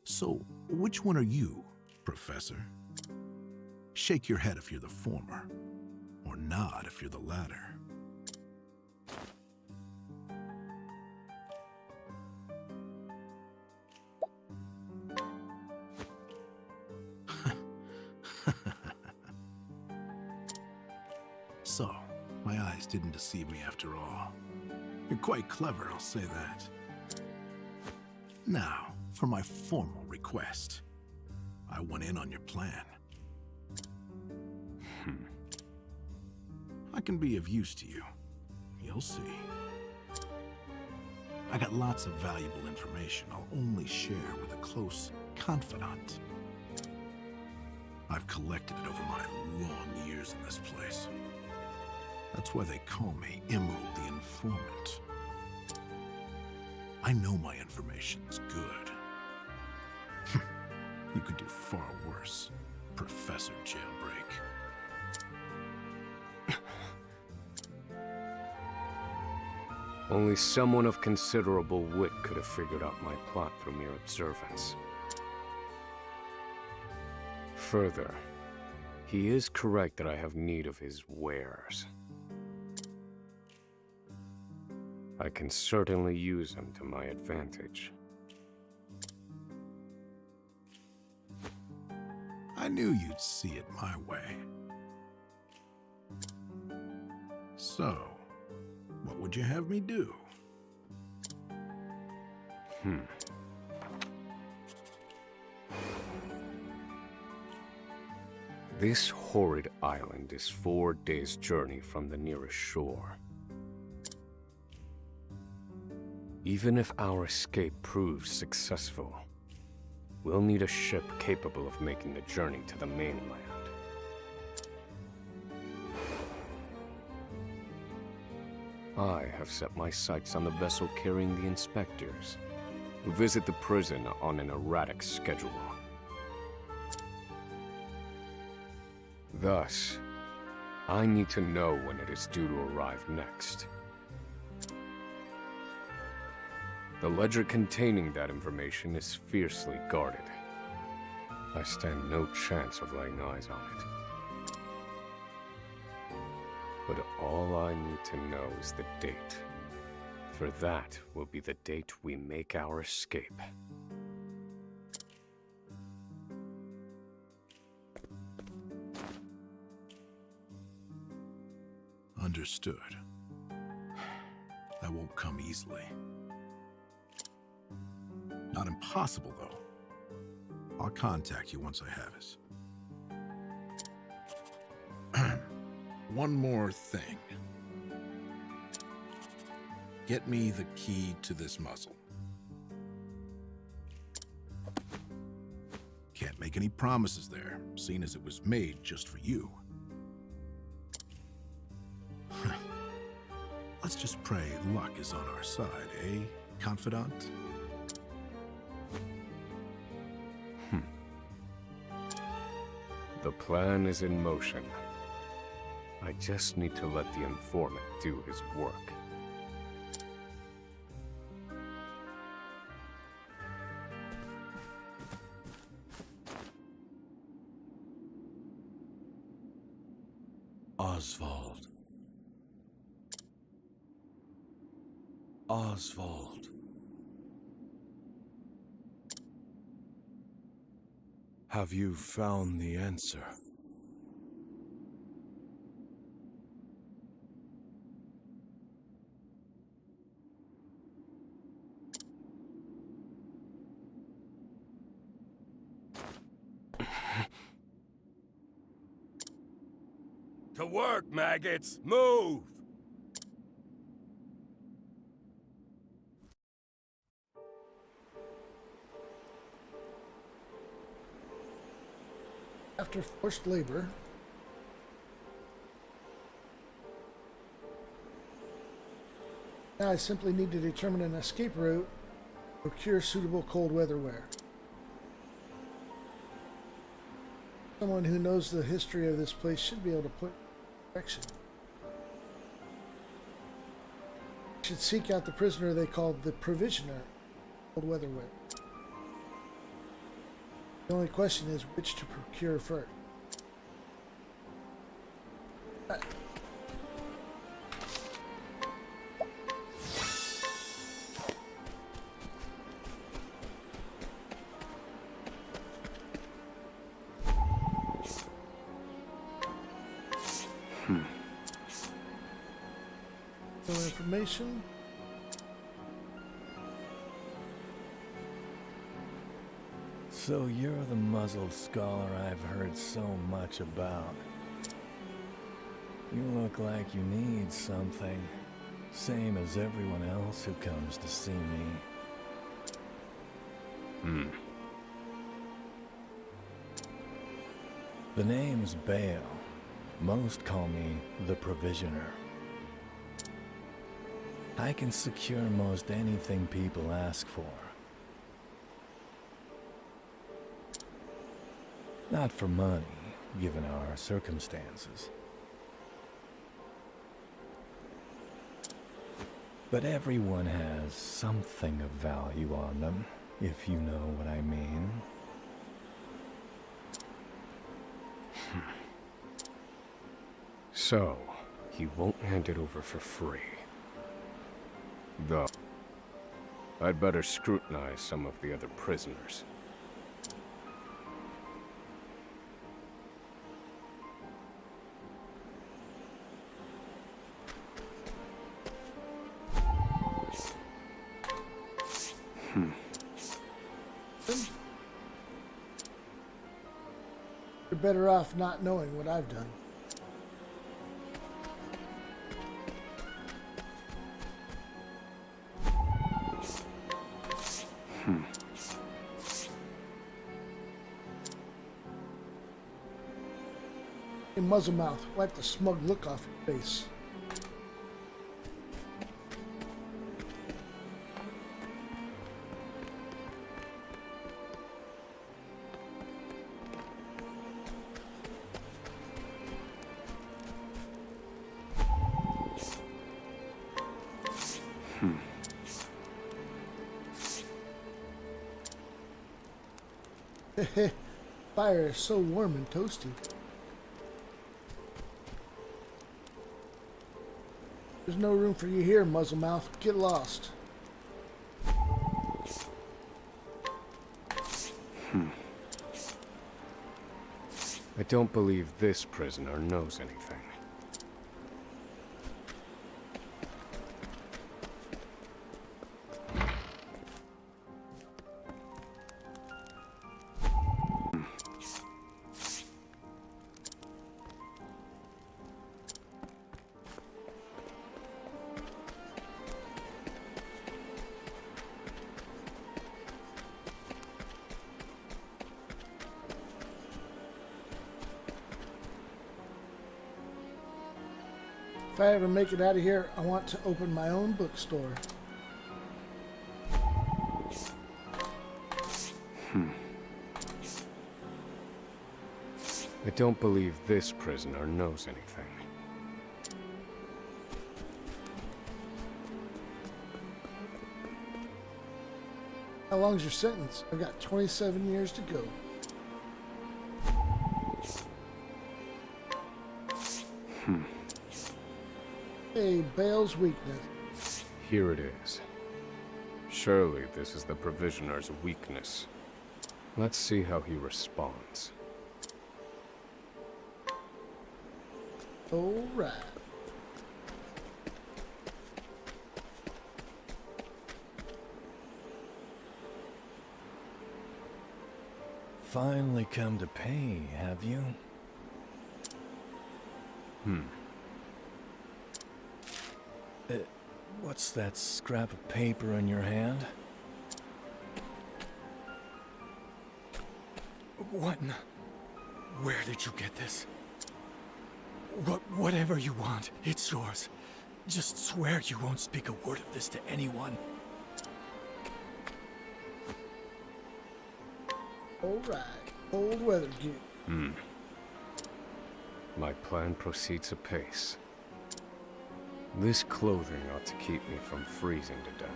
So, which one are you, Professor? Shake your head if you're the former, or nod if you're the latter. So, my eyes didn't deceive me after all. You're quite clever, I'll say that. Now, for my formal request. I went in on your plan. I can be of use to you. You'll see. I got lots of valuable information I'll only share with a close confidant. I've collected it over my long years in this place. That's why they call me Emerald the Informant. I know my information's good. You could do far worse, Professor Jailbreak. Only someone of considerable wit could have figured out my plot through mere observance. Further, he is correct that I have need of his wares. I can certainly use them to my advantage. I knew you'd see it my way. So, what would you have me do? This horrid island is 4 days' journey from the nearest shore. Even if our escape proves successful, we'll need a ship capable of making the journey to the mainland. I have set my sights on the vessel carrying the inspectors, who visit the prison on an erratic schedule. Thus, I need to know when it is due to arrive next. The ledger containing that information is fiercely guarded. I stand no chance of laying eyes on it. But all I need to know is the date. For that will be the date we make our escape. Understood. That won't come easily. Not impossible, though. I'll contact you once I have it. One more thing. Get me the key to this muzzle. Can't make any promises there, seeing as it was made just for you. Let's just pray luck is on our side, eh, confidant? The plan is in motion. I just need to let the informant do his work. Oswald. Oswald. Have you found the answer? To work, maggots! Move! After forced labor, now I simply need to determine an escape route, procure suitable cold weather wear. Someone who knows the history of this place should be able to point direction. Should seek out the prisoner they called the Provisioner, cold weather wear. The only question is which to procure first. No information. So you're the muzzled scholar I've heard so much about. You look like you need something, same as everyone else who comes to see me. The name's Bale. Most call me the Provisioner. I can secure most anything people ask for. Not for money, given our circumstances. But everyone has something of value on them, if you know what I mean. So, he won't hand it over for free. Though, I'd better scrutinize some of the other prisoners. You're better off not knowing what I've done. Hey, Muzzlemouth, wipe the smug look off your face. Fire is so warm and toasty. There's no room for you here, Muzzlemouth. Get lost. I don't believe this prisoner knows anything. If I ever make it out of here, I want to open my own bookstore. I don't believe this prisoner knows anything. How long's your sentence? I've got 27 years to go. Hey, Bale's weakness. Here it is. Surely this is the Provisioner's weakness. Let's see how he responds. All right. Finally come to pay, have you? What's that scrap of paper in your hand? Where did you get this? Whatever you want, it's yours. Just swear you won't speak a word of this to anyone. Alright, cold weather gear. My plan proceeds apace. This clothing ought to keep me from freezing to death.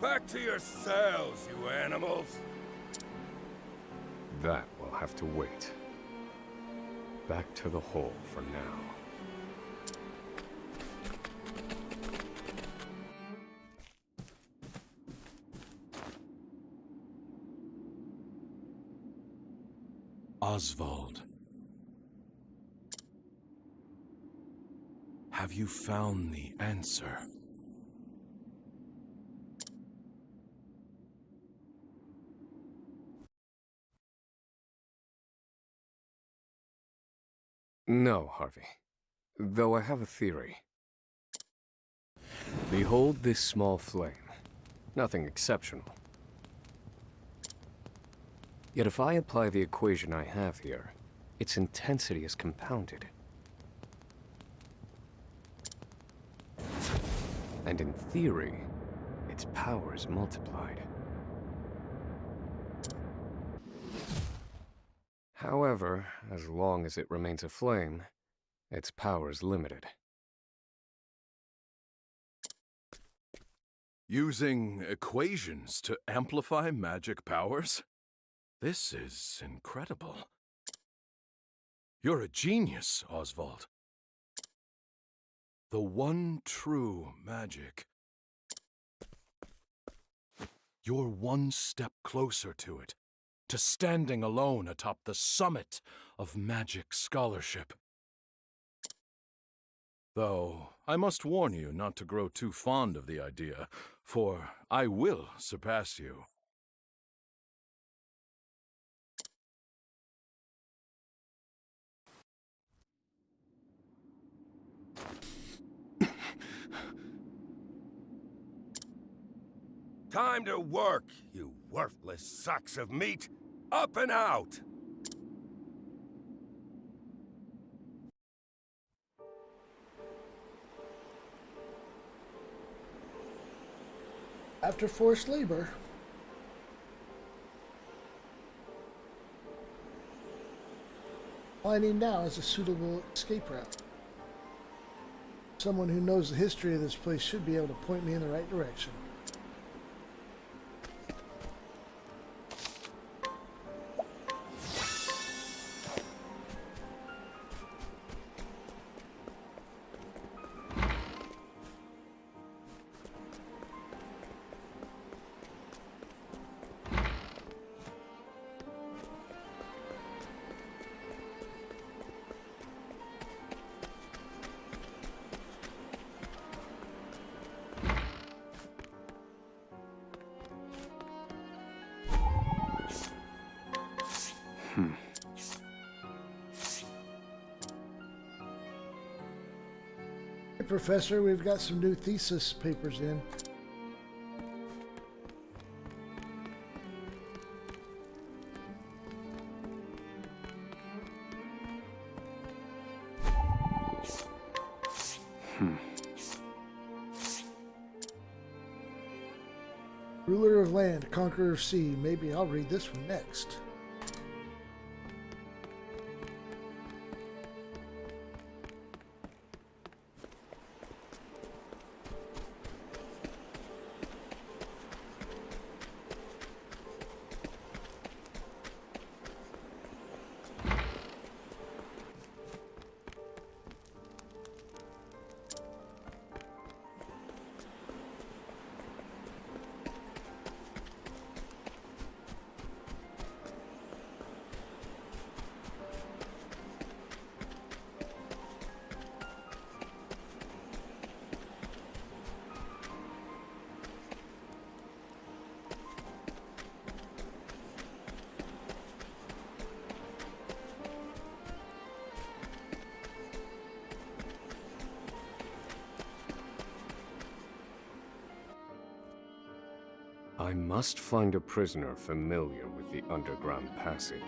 Back to your cells, you animals! That will have to wait. Back to the hole for now. Oswald. Have you found the answer? No, Harvey. Though I have a theory. Behold this small flame. Nothing exceptional. Yet if I apply the equation I have here, its intensity is compounded. And in theory, its power is multiplied. However, as long as it remains a flame, its power is limited. Using equations to amplify magic powers? This is incredible. You're a genius, Oswald. The one true magic. You're one step closer to it, to standing alone atop the summit of magic scholarship. Though, I must warn you not to grow too fond of the idea, for I will surpass you. Time to work, you worthless sacks of meat! Up and out! After forced labor, all I need now is a suitable escape route. Someone who knows the history of this place should be able to point me in the right direction. Hey, Professor, we've got some new thesis papers in. Ruler of land, conqueror of sea. Maybe I'll read this one next. I must find a prisoner familiar with the underground passage.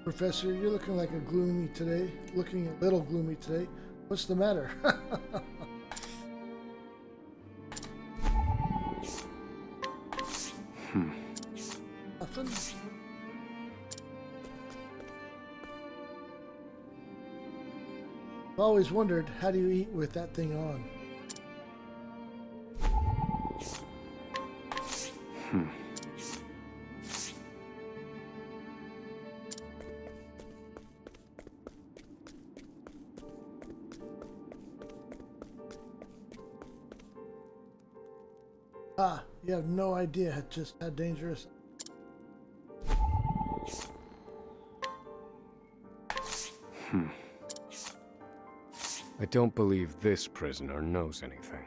Professor, you're looking like a gloomy today. Looking a little gloomy today. What's the matter? Nothing? I've always wondered, how do you eat with that thing on? Ah, you have no idea just how dangerous. I don't believe this prisoner knows anything.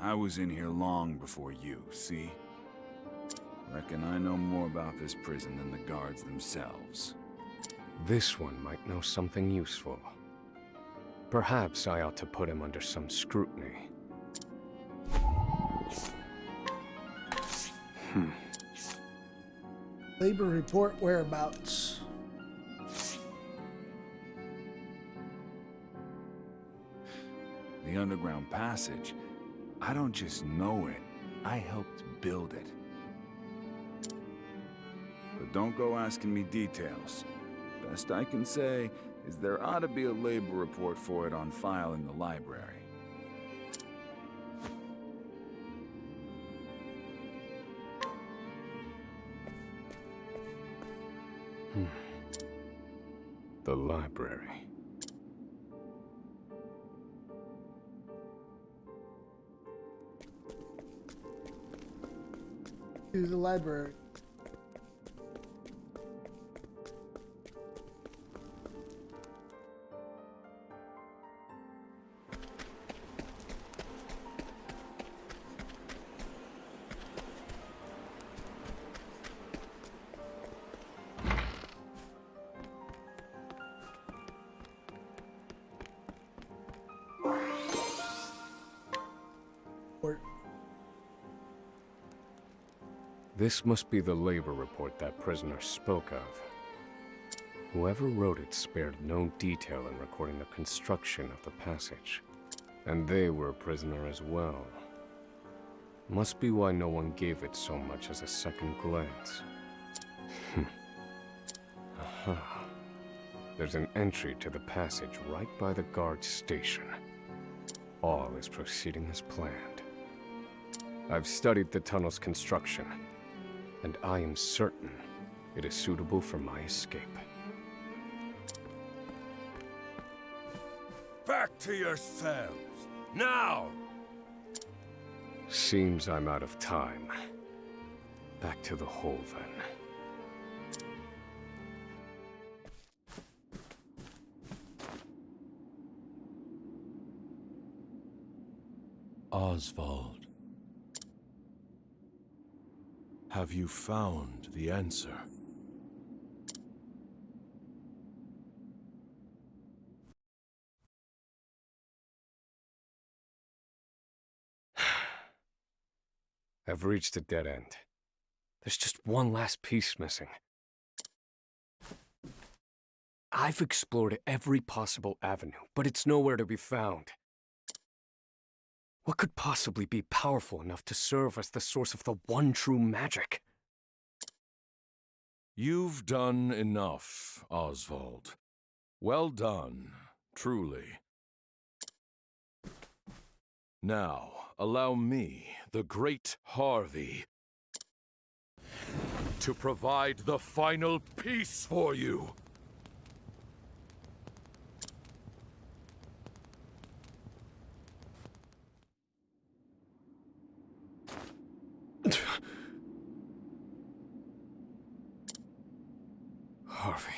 I was in here long before you, see? Reckon I know more about this prison than the guards themselves. This one might know something useful. Perhaps I ought to put him under some scrutiny. Labor report whereabouts. The underground passage, I don't just know it, I helped build it. But don't go asking me details. Best I can say is there ought to be a labor report for it on file in the library. The library. To the library. This must be the labor report that prisoner spoke of. Whoever wrote it spared no detail in recording the construction of the passage. And they were a prisoner as well. Must be why no one gave it so much as a second glance. Aha. There's an entry to the passage right by the guard station. All is proceeding as planned. I've studied the tunnel's construction, and I am certain it is suitable for my escape. Back to your cells, now! Seems I'm out of time. Back to the hole, then. Oswald. Have you found the answer? I've reached a dead end. There's just one last piece missing. I've explored every possible avenue, but it's nowhere to be found. What could possibly be powerful enough to serve as the source of the one true magic? You've done enough, Oswald. Well done, truly. Now, allow me, the great Harvey, to provide the final piece for you. Harvey.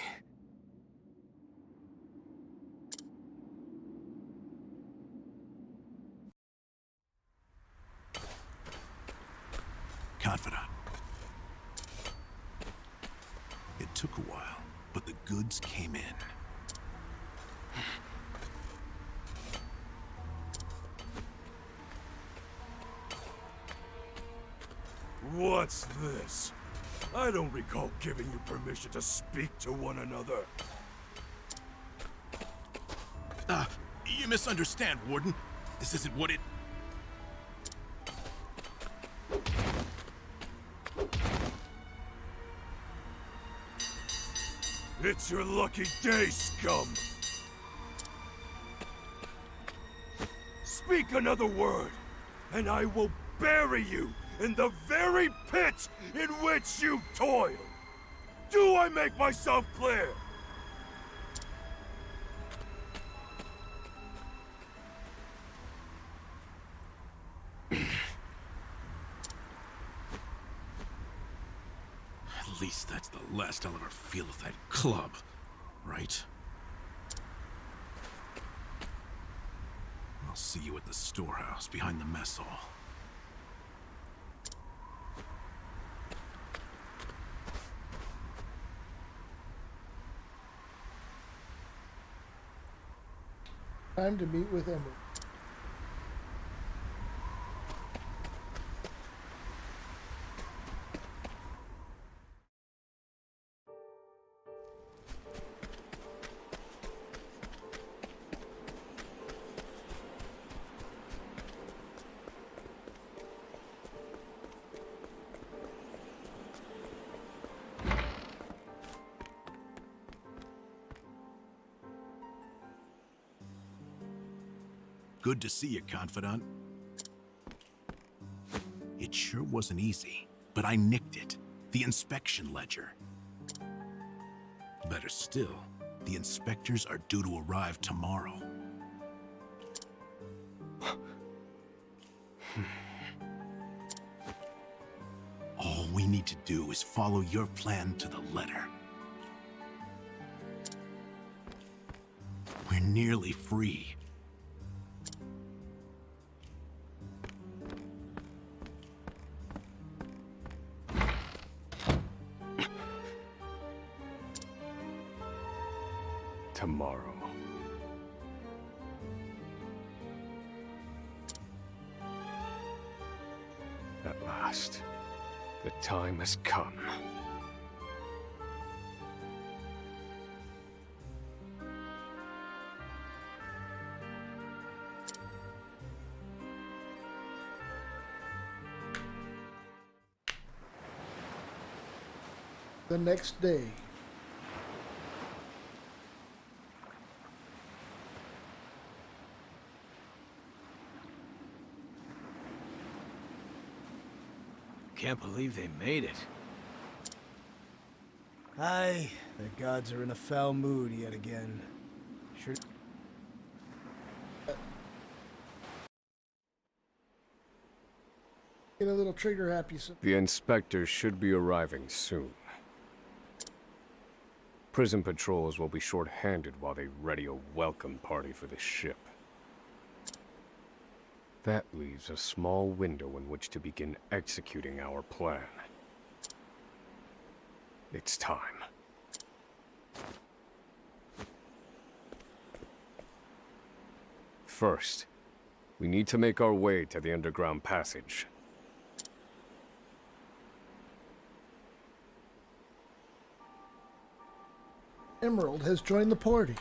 confidant. It took a while, but the goods came in. What's this? I don't recall giving you permission to speak to one another. You misunderstand, Warden. This isn't what it... It's your lucky day, scum! Speak another word, and I will bury you in the very pit in which you toil! Do I make myself clear? At least that's the last I'll ever feel of that club, right? I'll see you at the storehouse behind the mess hall. Time to meet with Emerald. Good to see you, confidant. It sure wasn't easy, but I nicked it. The inspection ledger. Better still, the inspectors are due to arrive tomorrow. All we need to do is follow your plan to the letter. We're nearly free. Tomorrow. At last, the time has come. The next day. Can't believe they made it. Aye, the gods are in a foul mood yet again. Sure. Get a little trigger happy. The inspectors should be arriving soon. Prison patrols will be short-handed while they ready a welcome party for the ship. That leaves a small window in which to begin executing our plan. It's time. First, we need to make our way to the underground passage. Emerald has joined the party.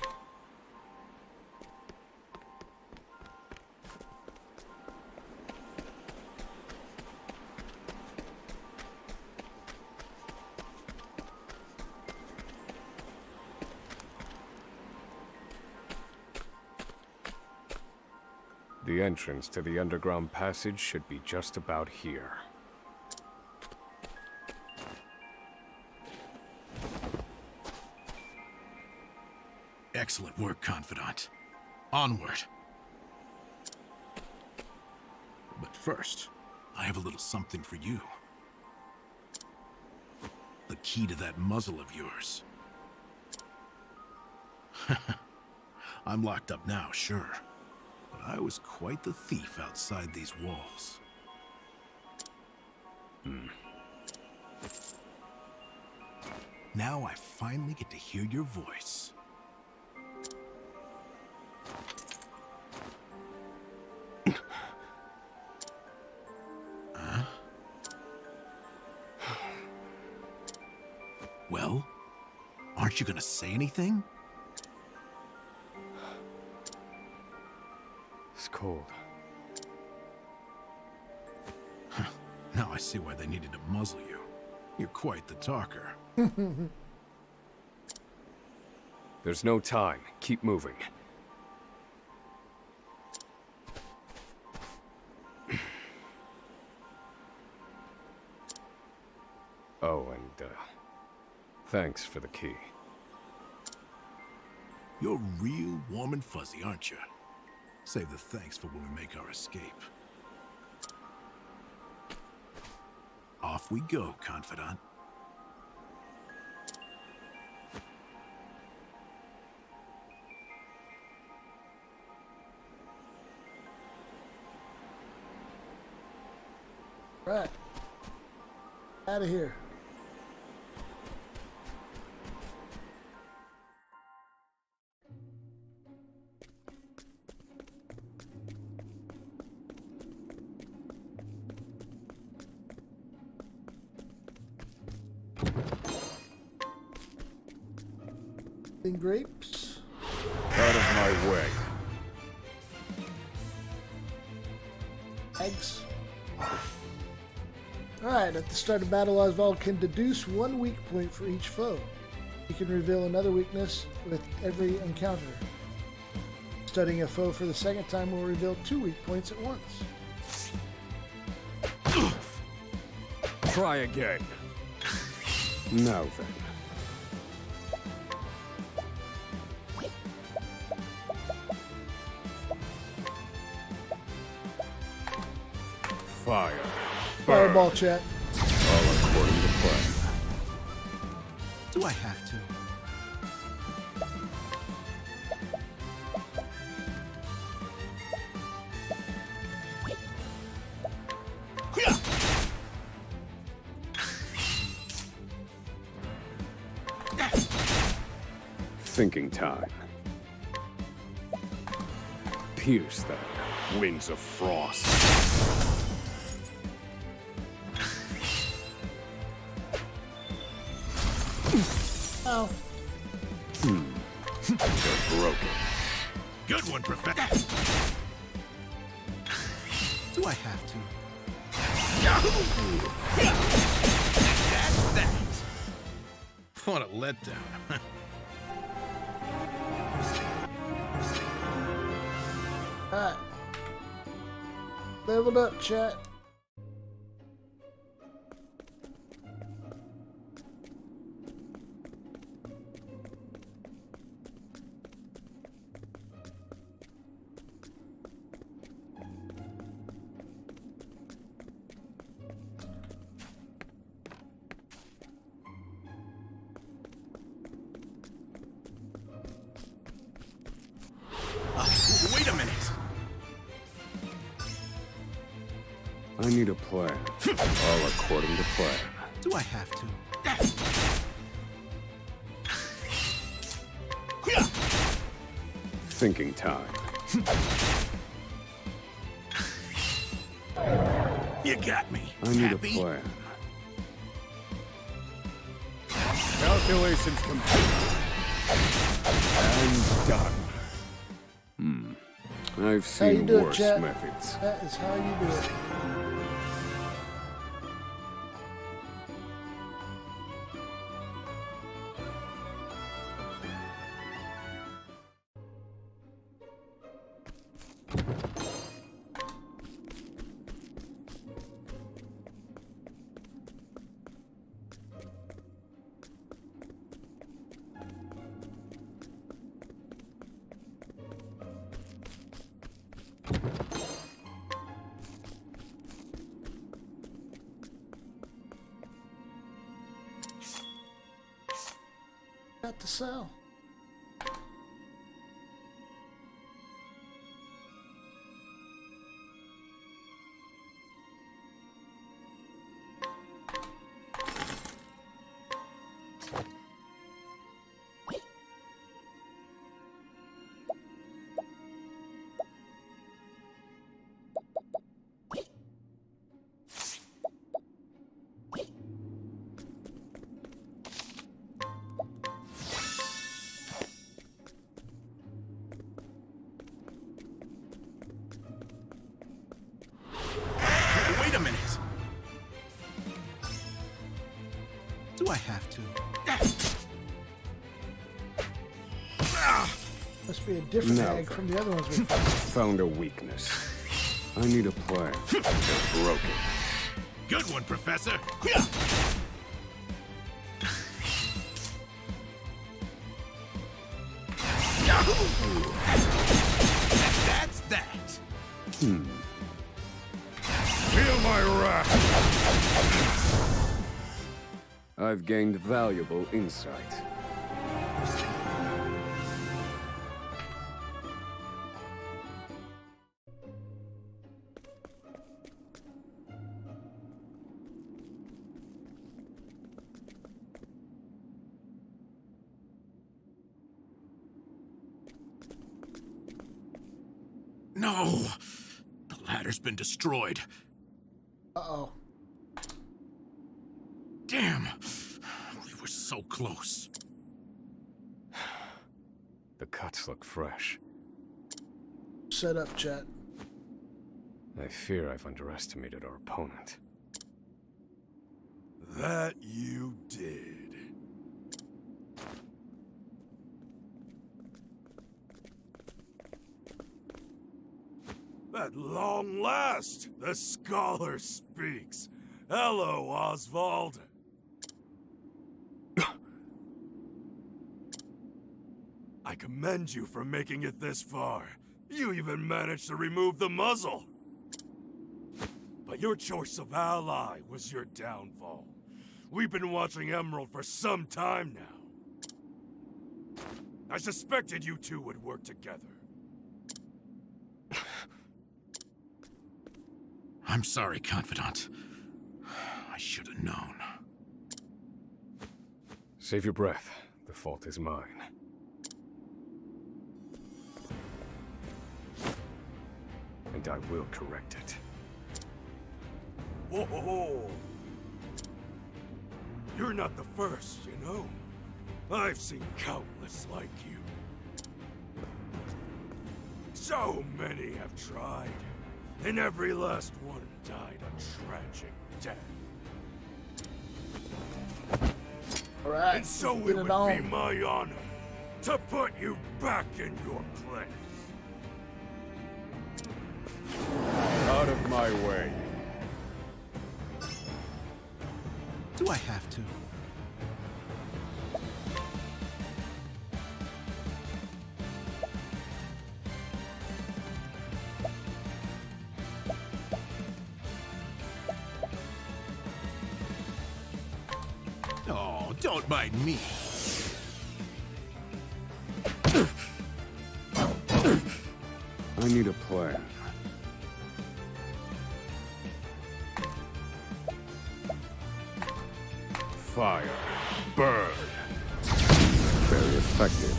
The entrance to the underground passage should be just about here. Excellent work, confidant. Onward. But first, I have a little something for you. The key to that muzzle of yours. I'm locked up now, sure. But I was quite the thief outside these walls. Now I finally get to hear your voice. Huh? Well, aren't you gonna say anything? It's cold. Now I see why they needed to muzzle you. You're quite the talker. There's no time. Keep moving. Oh, and, thanks for the key. You're real warm and fuzzy, aren't you? Save the thanks for when we make our escape. Off we go, confidant. Right. Out of here. Grapes. Out of my way. Eggs. Alright, at the start of battle, Oswald can deduce one weak point for each foe. He can reveal another weakness with every encounter. Studying a foe for the second time will reveal 2 weak points at once. Try again. Now then. Fire. Fireball, chat. All according to plan. Do I have to? Thinking time. Pierce them. Winds of frost. Oh. They're broken. Good one, Professor. Do I have to? That's that. What a letdown. Alright. Leveled up, chat. Wait a minute. I need a plan. All according to plan. Do I have to? Thinking time. You got me. I need Happy? a plan. Calculations complete. And done. I've How you seen do it, worse chat? methods. That is how you do it. Got to sell. Must be a different Now egg then. from the other ones we Found a weakness. I need a plan. They're broken. Good one, Professor. That's that. Feel my wrath! I've gained valuable insight. No! The ladder's been destroyed. Uh-oh. Damn! We were so close. The cuts look fresh. Set up, chat. I fear I've underestimated our opponent. That you did. At long last, the scholar speaks. Hello, Oswald. I commend you for making it this far. You even managed to remove the muzzle. But your choice of ally was your downfall. We've been watching Emerald for some time now. I suspected you two would work together. I'm sorry, Confidant. I should have known. Save your breath. The fault is mine. And I will correct it. Whoa! You're not the first, you know? I've seen countless like you. So many have tried, and every last one died a tragic death. Alright, And so get it it would on. be my honor to put you back in your place. Out of my way. Do I have to? Oh, don't mind me. I need a plan. Fire. Burn. Very effective.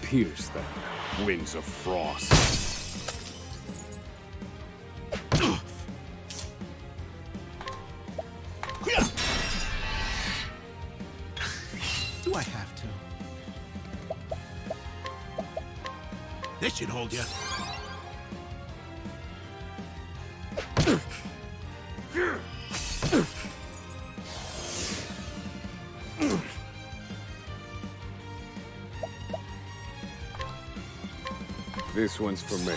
Pierce them. Winds of frost. Do I have to? This should hold you. This one's for me.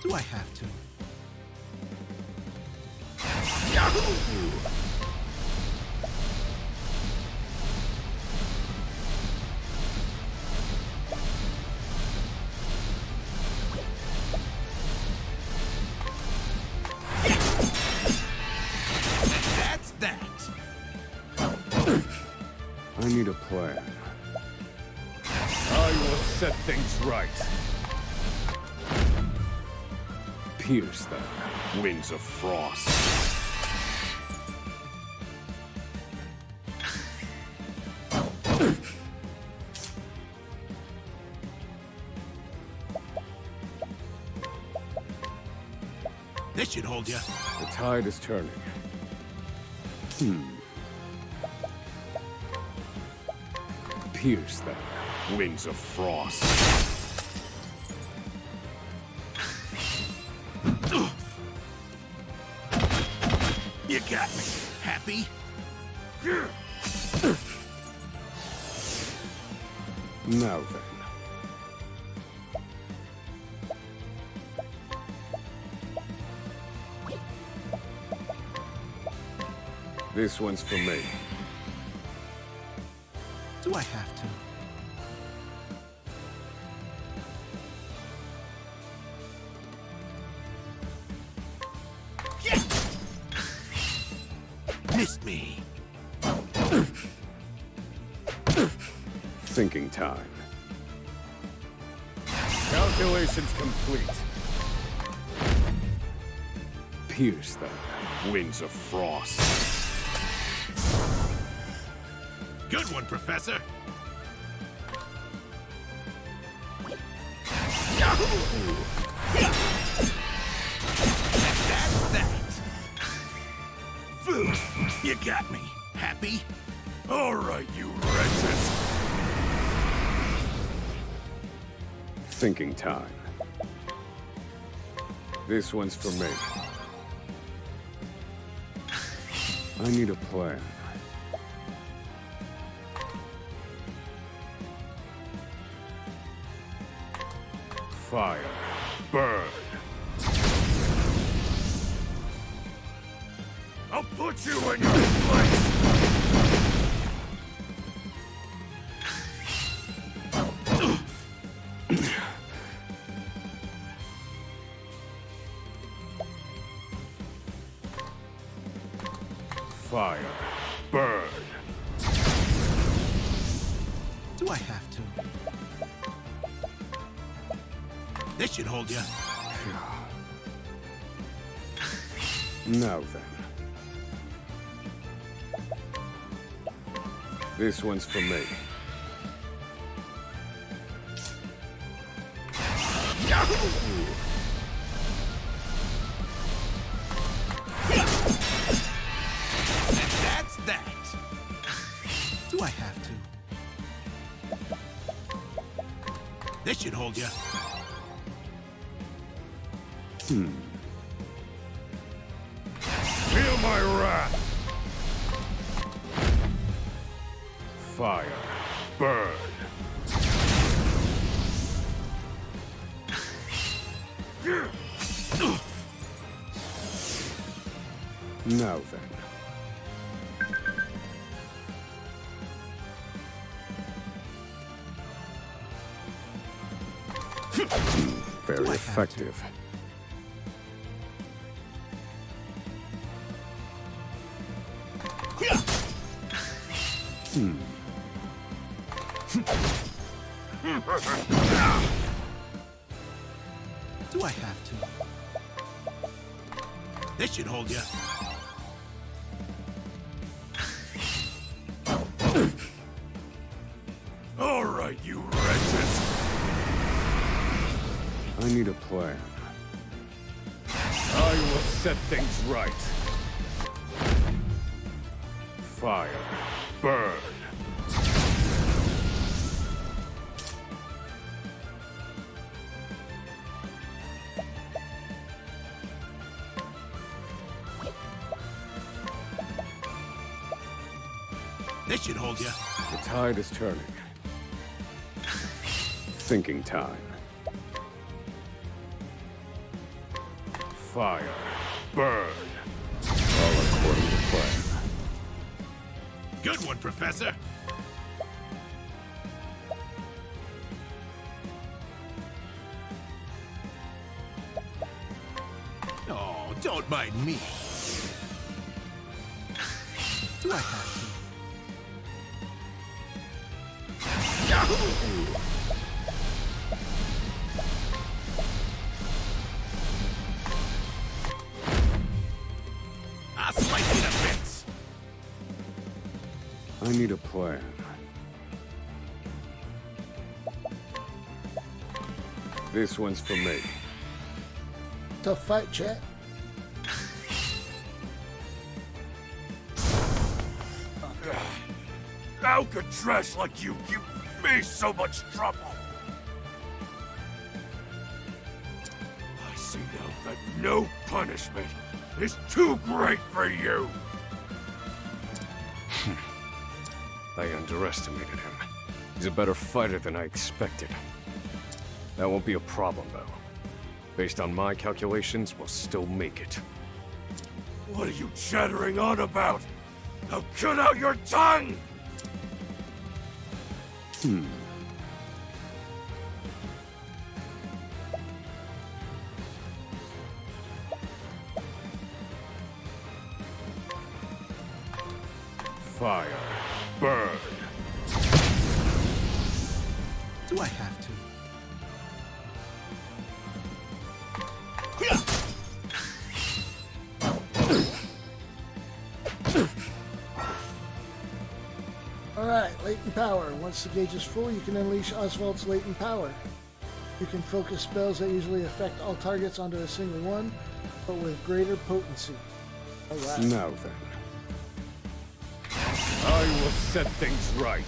Do I have to? That's that. I need a plan. I will set things right. Pierce them. Winds of frost. This should hold you. The tide is turning. Pierce them, winds of frost. You got me. Happy? Now then. This one's for me. Do I have to? Missed me. Thinking time. Calculations complete. Pierce them, winds of frost. Good one, Professor. That's that. You got me. Happy? All right, you wretches. Thinking time. This one's for me. I need a plan. Fire. Burn. I'll put you in your place. Fire. Burn. Do I have to? This should hold you. Now then. This one's for me. That's that. Do I have to? This should hold you. Feel my wrath. Fire. Burn. Now then. Very effective. Do I have to? This should hold you. All right, you wretches. I need a plan. I will set things right. Fire. Burn. This should hold you. The tide is turning. Thinking time. Fire. Burn. All according to plan. Good one, Professor. Oh, don't mind me. Do I have to? I'll slice you to bits. I need a plan. This one's for me. Tough fight, chat. How A trash like you give me so much trouble. I see now that no punishment is too great for you. I underestimated him. He's a better fighter than I expected. That won't be a problem, though. Based on my calculations, we'll still make it. What are you chattering on about? Now cut out your tongue! Fire. Burn. Do I have to? Alright, latent power. Once the gauge is full, you can unleash Oswald's latent power. You can focus spells that usually affect all targets onto a single one, but with greater potency. Alright. Now then. I will set things right.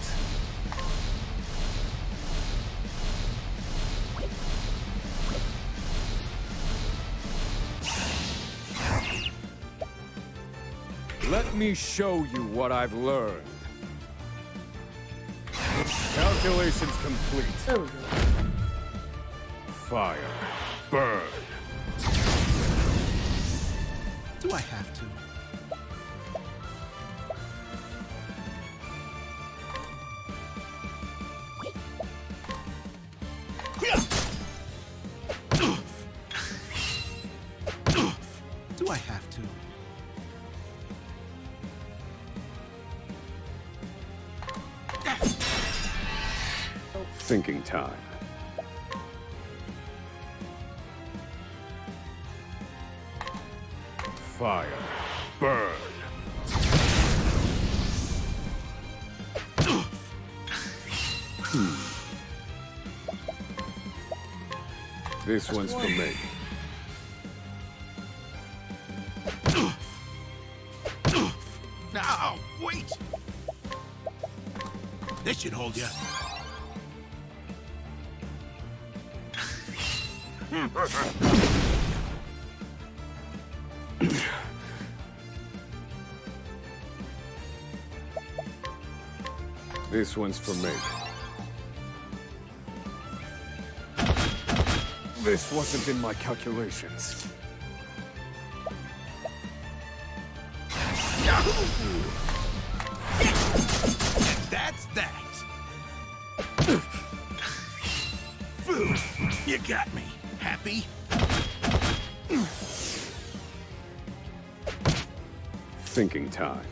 Let me show you what I've learned. Calculations complete. There we go. Fire. Burn. Do I have to? Do I have to? Thinking time. Fire. Burn. This one's for me. Now, wait! This should hold you. This one's for me. This wasn't in my calculations. That's that. Food, you got me. Happy? Thinking time.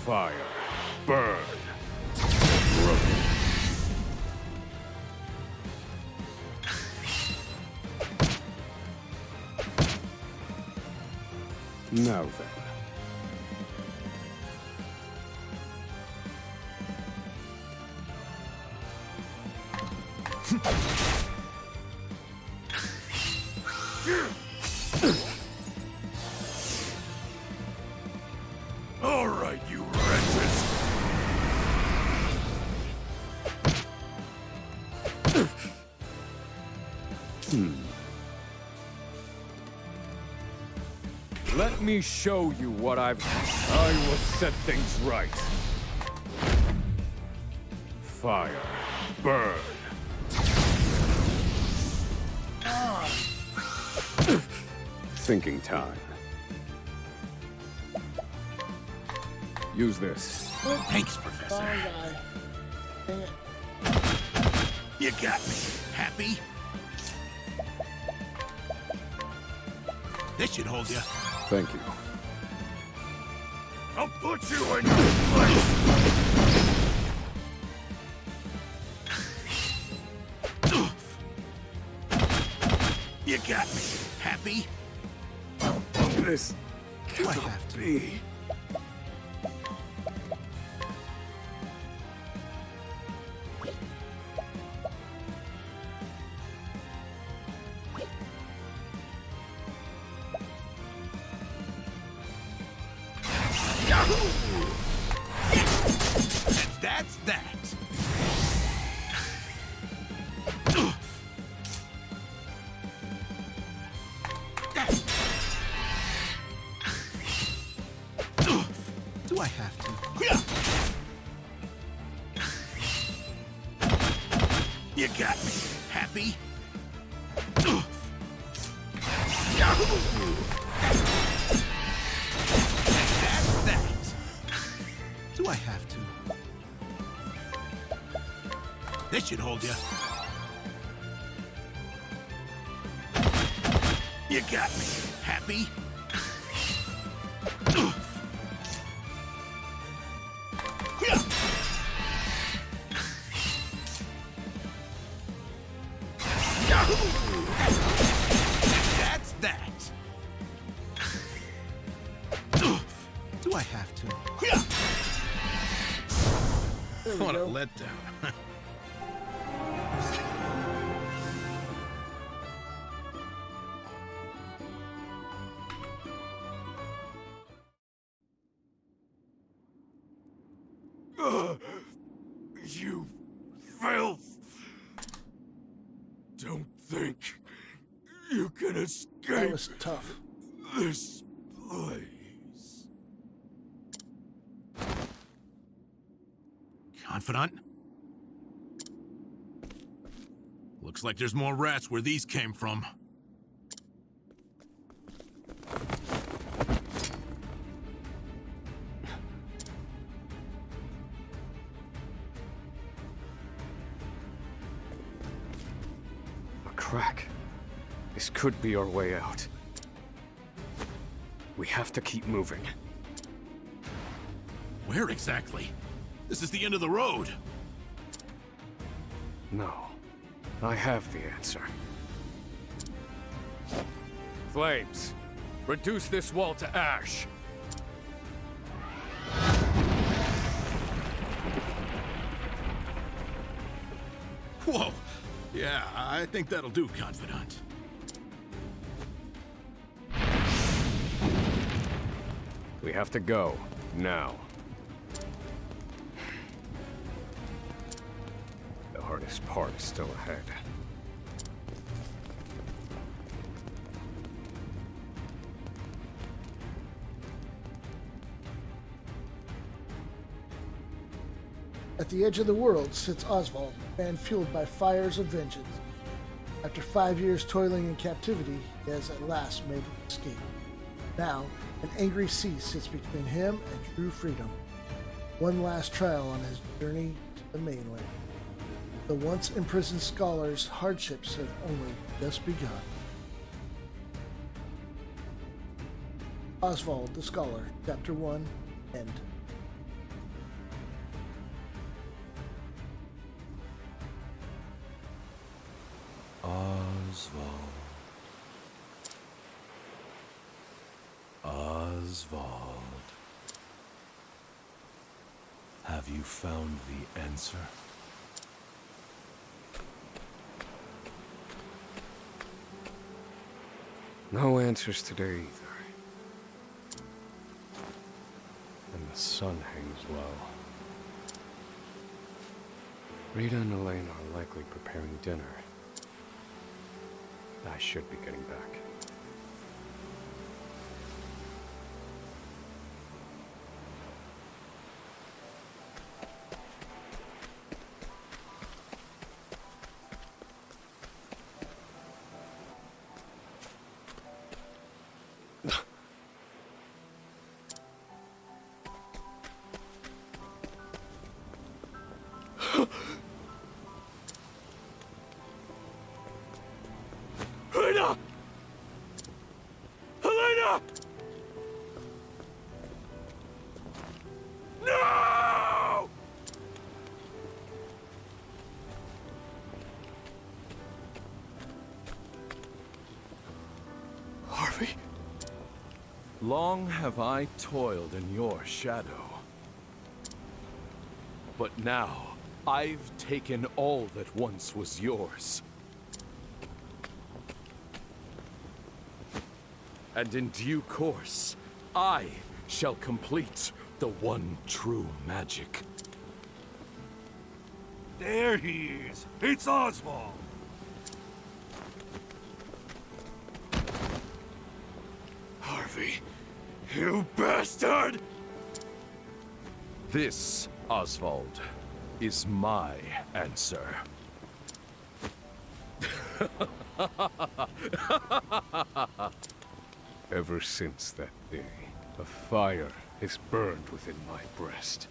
Fire. Burn. Broken. Now then. All right, you wretches. Let me show you what I've... I will set things right. Fire. Burn. Thinking time. Use this. Thanks, Professor. Wrong guy. Dang it. You got me. Happy? This should hold you. Thank you. I'll put you in your place. You got me. Happy? This Do I have to? be. And that's that. Do I have to? You got me. Happy? That's that. Do I have to? This should hold you. You got me. Happy? That's that. Do I have to? What a letdown. You filth! Don't think you can escape That was tough. this place. Confidant? Looks like there's more rats where these came from. A crack. This could be our way out. We have to keep moving. Where exactly? This is the end of the road. No. I have the answer. Flames! Reduce this wall to ash! Whoa. Yeah, I think that'll do, Confidant. We have to go. Now. The hardest part is still ahead. At the edge of the world sits Oswald, man fueled by fires of vengeance. After 5 years toiling in captivity, he has at last made an escape. Now, an angry sea sits between him and true freedom. One last trial on his journey to the mainland. The once imprisoned scholar's hardships have only just begun. Oswald the Scholar, Chapter 1, End. Oswald. Oswald. Have you found the answer? No answers today either. And the sun hangs low. Rita and Elaine are likely preparing dinner. I should be getting back. Helena! Helena! No! Harvey? Long have I toiled in your shadow. But now, I've taken all that once was yours. And in due course, I shall complete The one true magic. There he is. It's Oswald. Harvey, you bastard! This, Oswald, is my answer. Ever since that day, a fire has burned within my breast.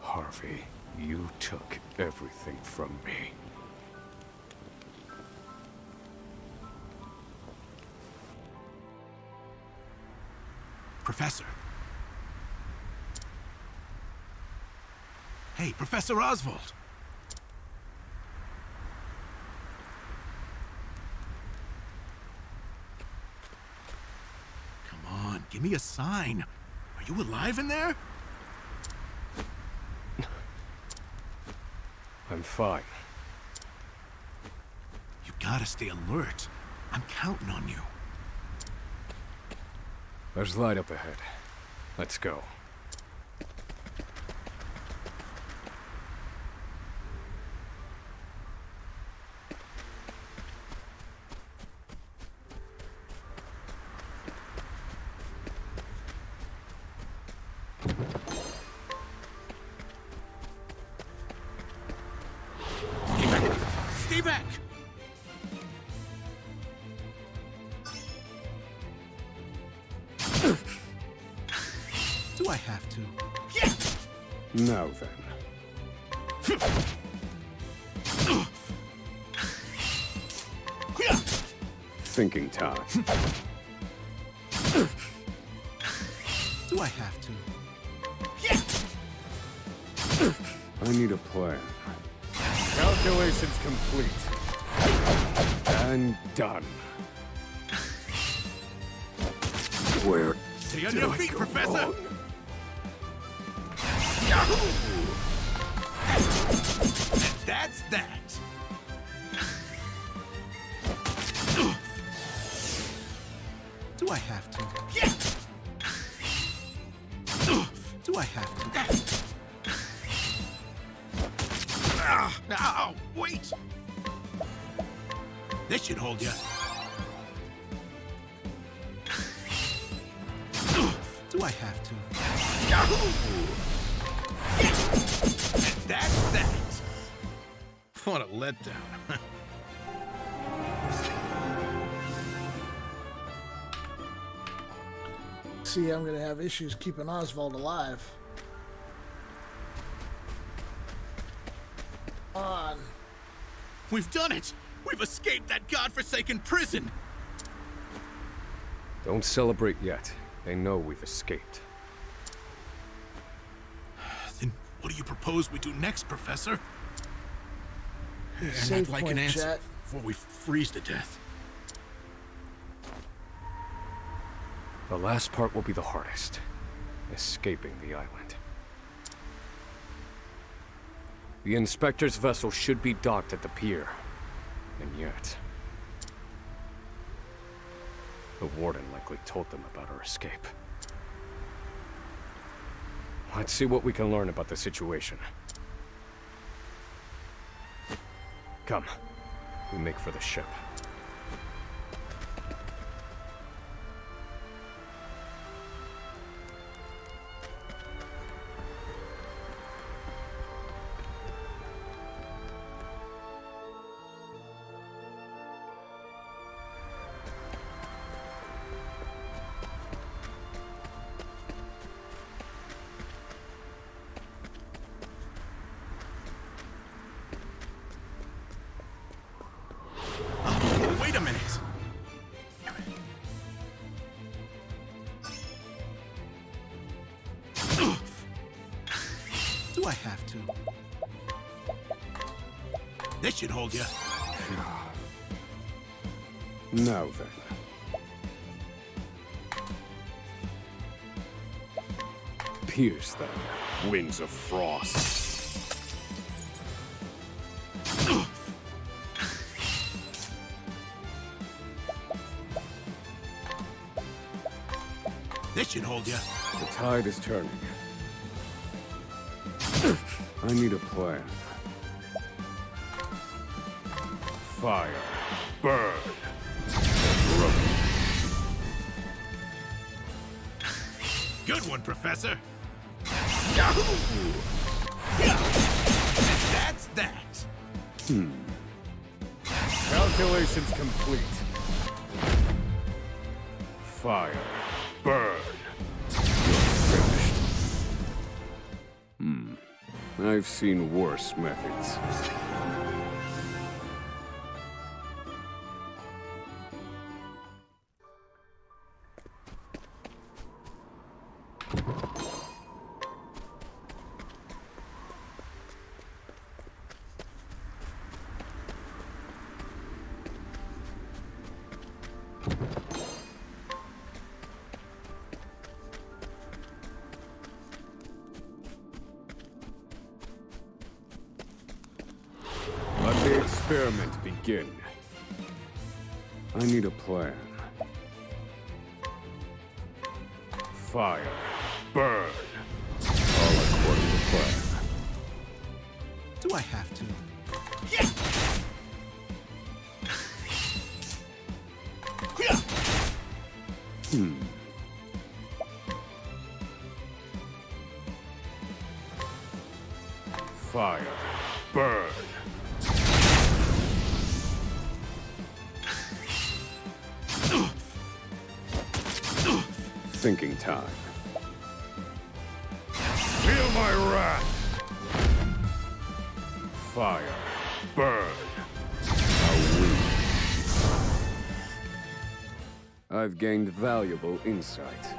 Harvey, you took everything from me. Professor. Hey, Professor Oswald. Come on, give me a sign. Are you alive in there? I'm fine. You gotta stay alert. I'm counting on you. There's light up ahead. Let's go. Stay back! Do I have to? Yeah! Now then. Thinking time. Do I have to? I need a plan. Calculations complete. And done. Where Stay on your feet, Professor! That's that! Do I have to? Do I have to? Ow! Wait! This should hold you. Do I have to? That's that! What a letdown. See, I'm gonna have issues keeping Oswald alive. On. We've done it! We've escaped that godforsaken prison! Don't celebrate yet. They know we've escaped. Then what do you propose we do next, Professor? And Save I'd like point, an answer chat. before we freeze to death. The last part will be the hardest. Escaping the island. The inspector's vessel should be docked at the pier. And yet... the warden likely told them about our escape. Let's see what we can learn about the situation. Come. We make for the ship. Wait a minute! Do I have to? This should hold you. Now then. Pierce them, winds of frost. This should hold you. The tide is turning. I need a plan. Fire. Burn. Broken. Good one, Professor. That's that. Calculations complete. Fire. Burn. You're finished. I've seen worse methods. Let the experiment begin. I need a plan. Fire. Burn. All according to plan. Do I have to? Fire. Burn. Thinking time. Feel my wrath. Fire. Burn. I've gained valuable insight.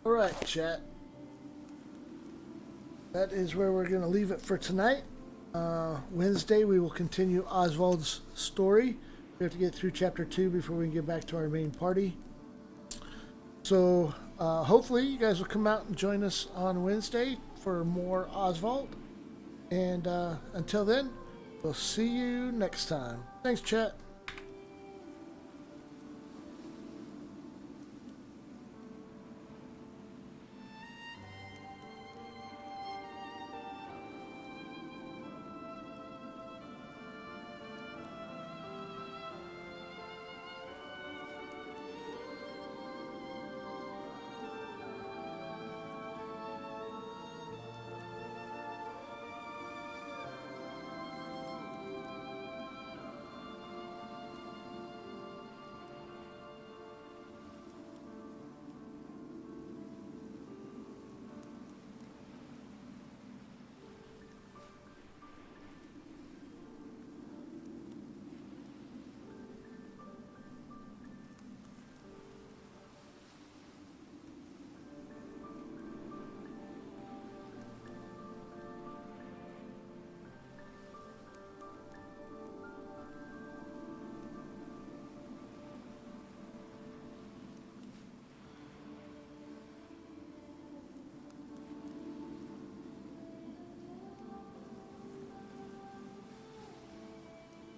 Alright, chat. That is where we're going to leave it for tonight. Wednesday, we will continue Oswald's story. We have to get through chapter 2 before we can get back to our main party. So, hopefully, you guys will come out and join us on Wednesday for more Oswald. And until then, we'll see you next time. Thanks, chat.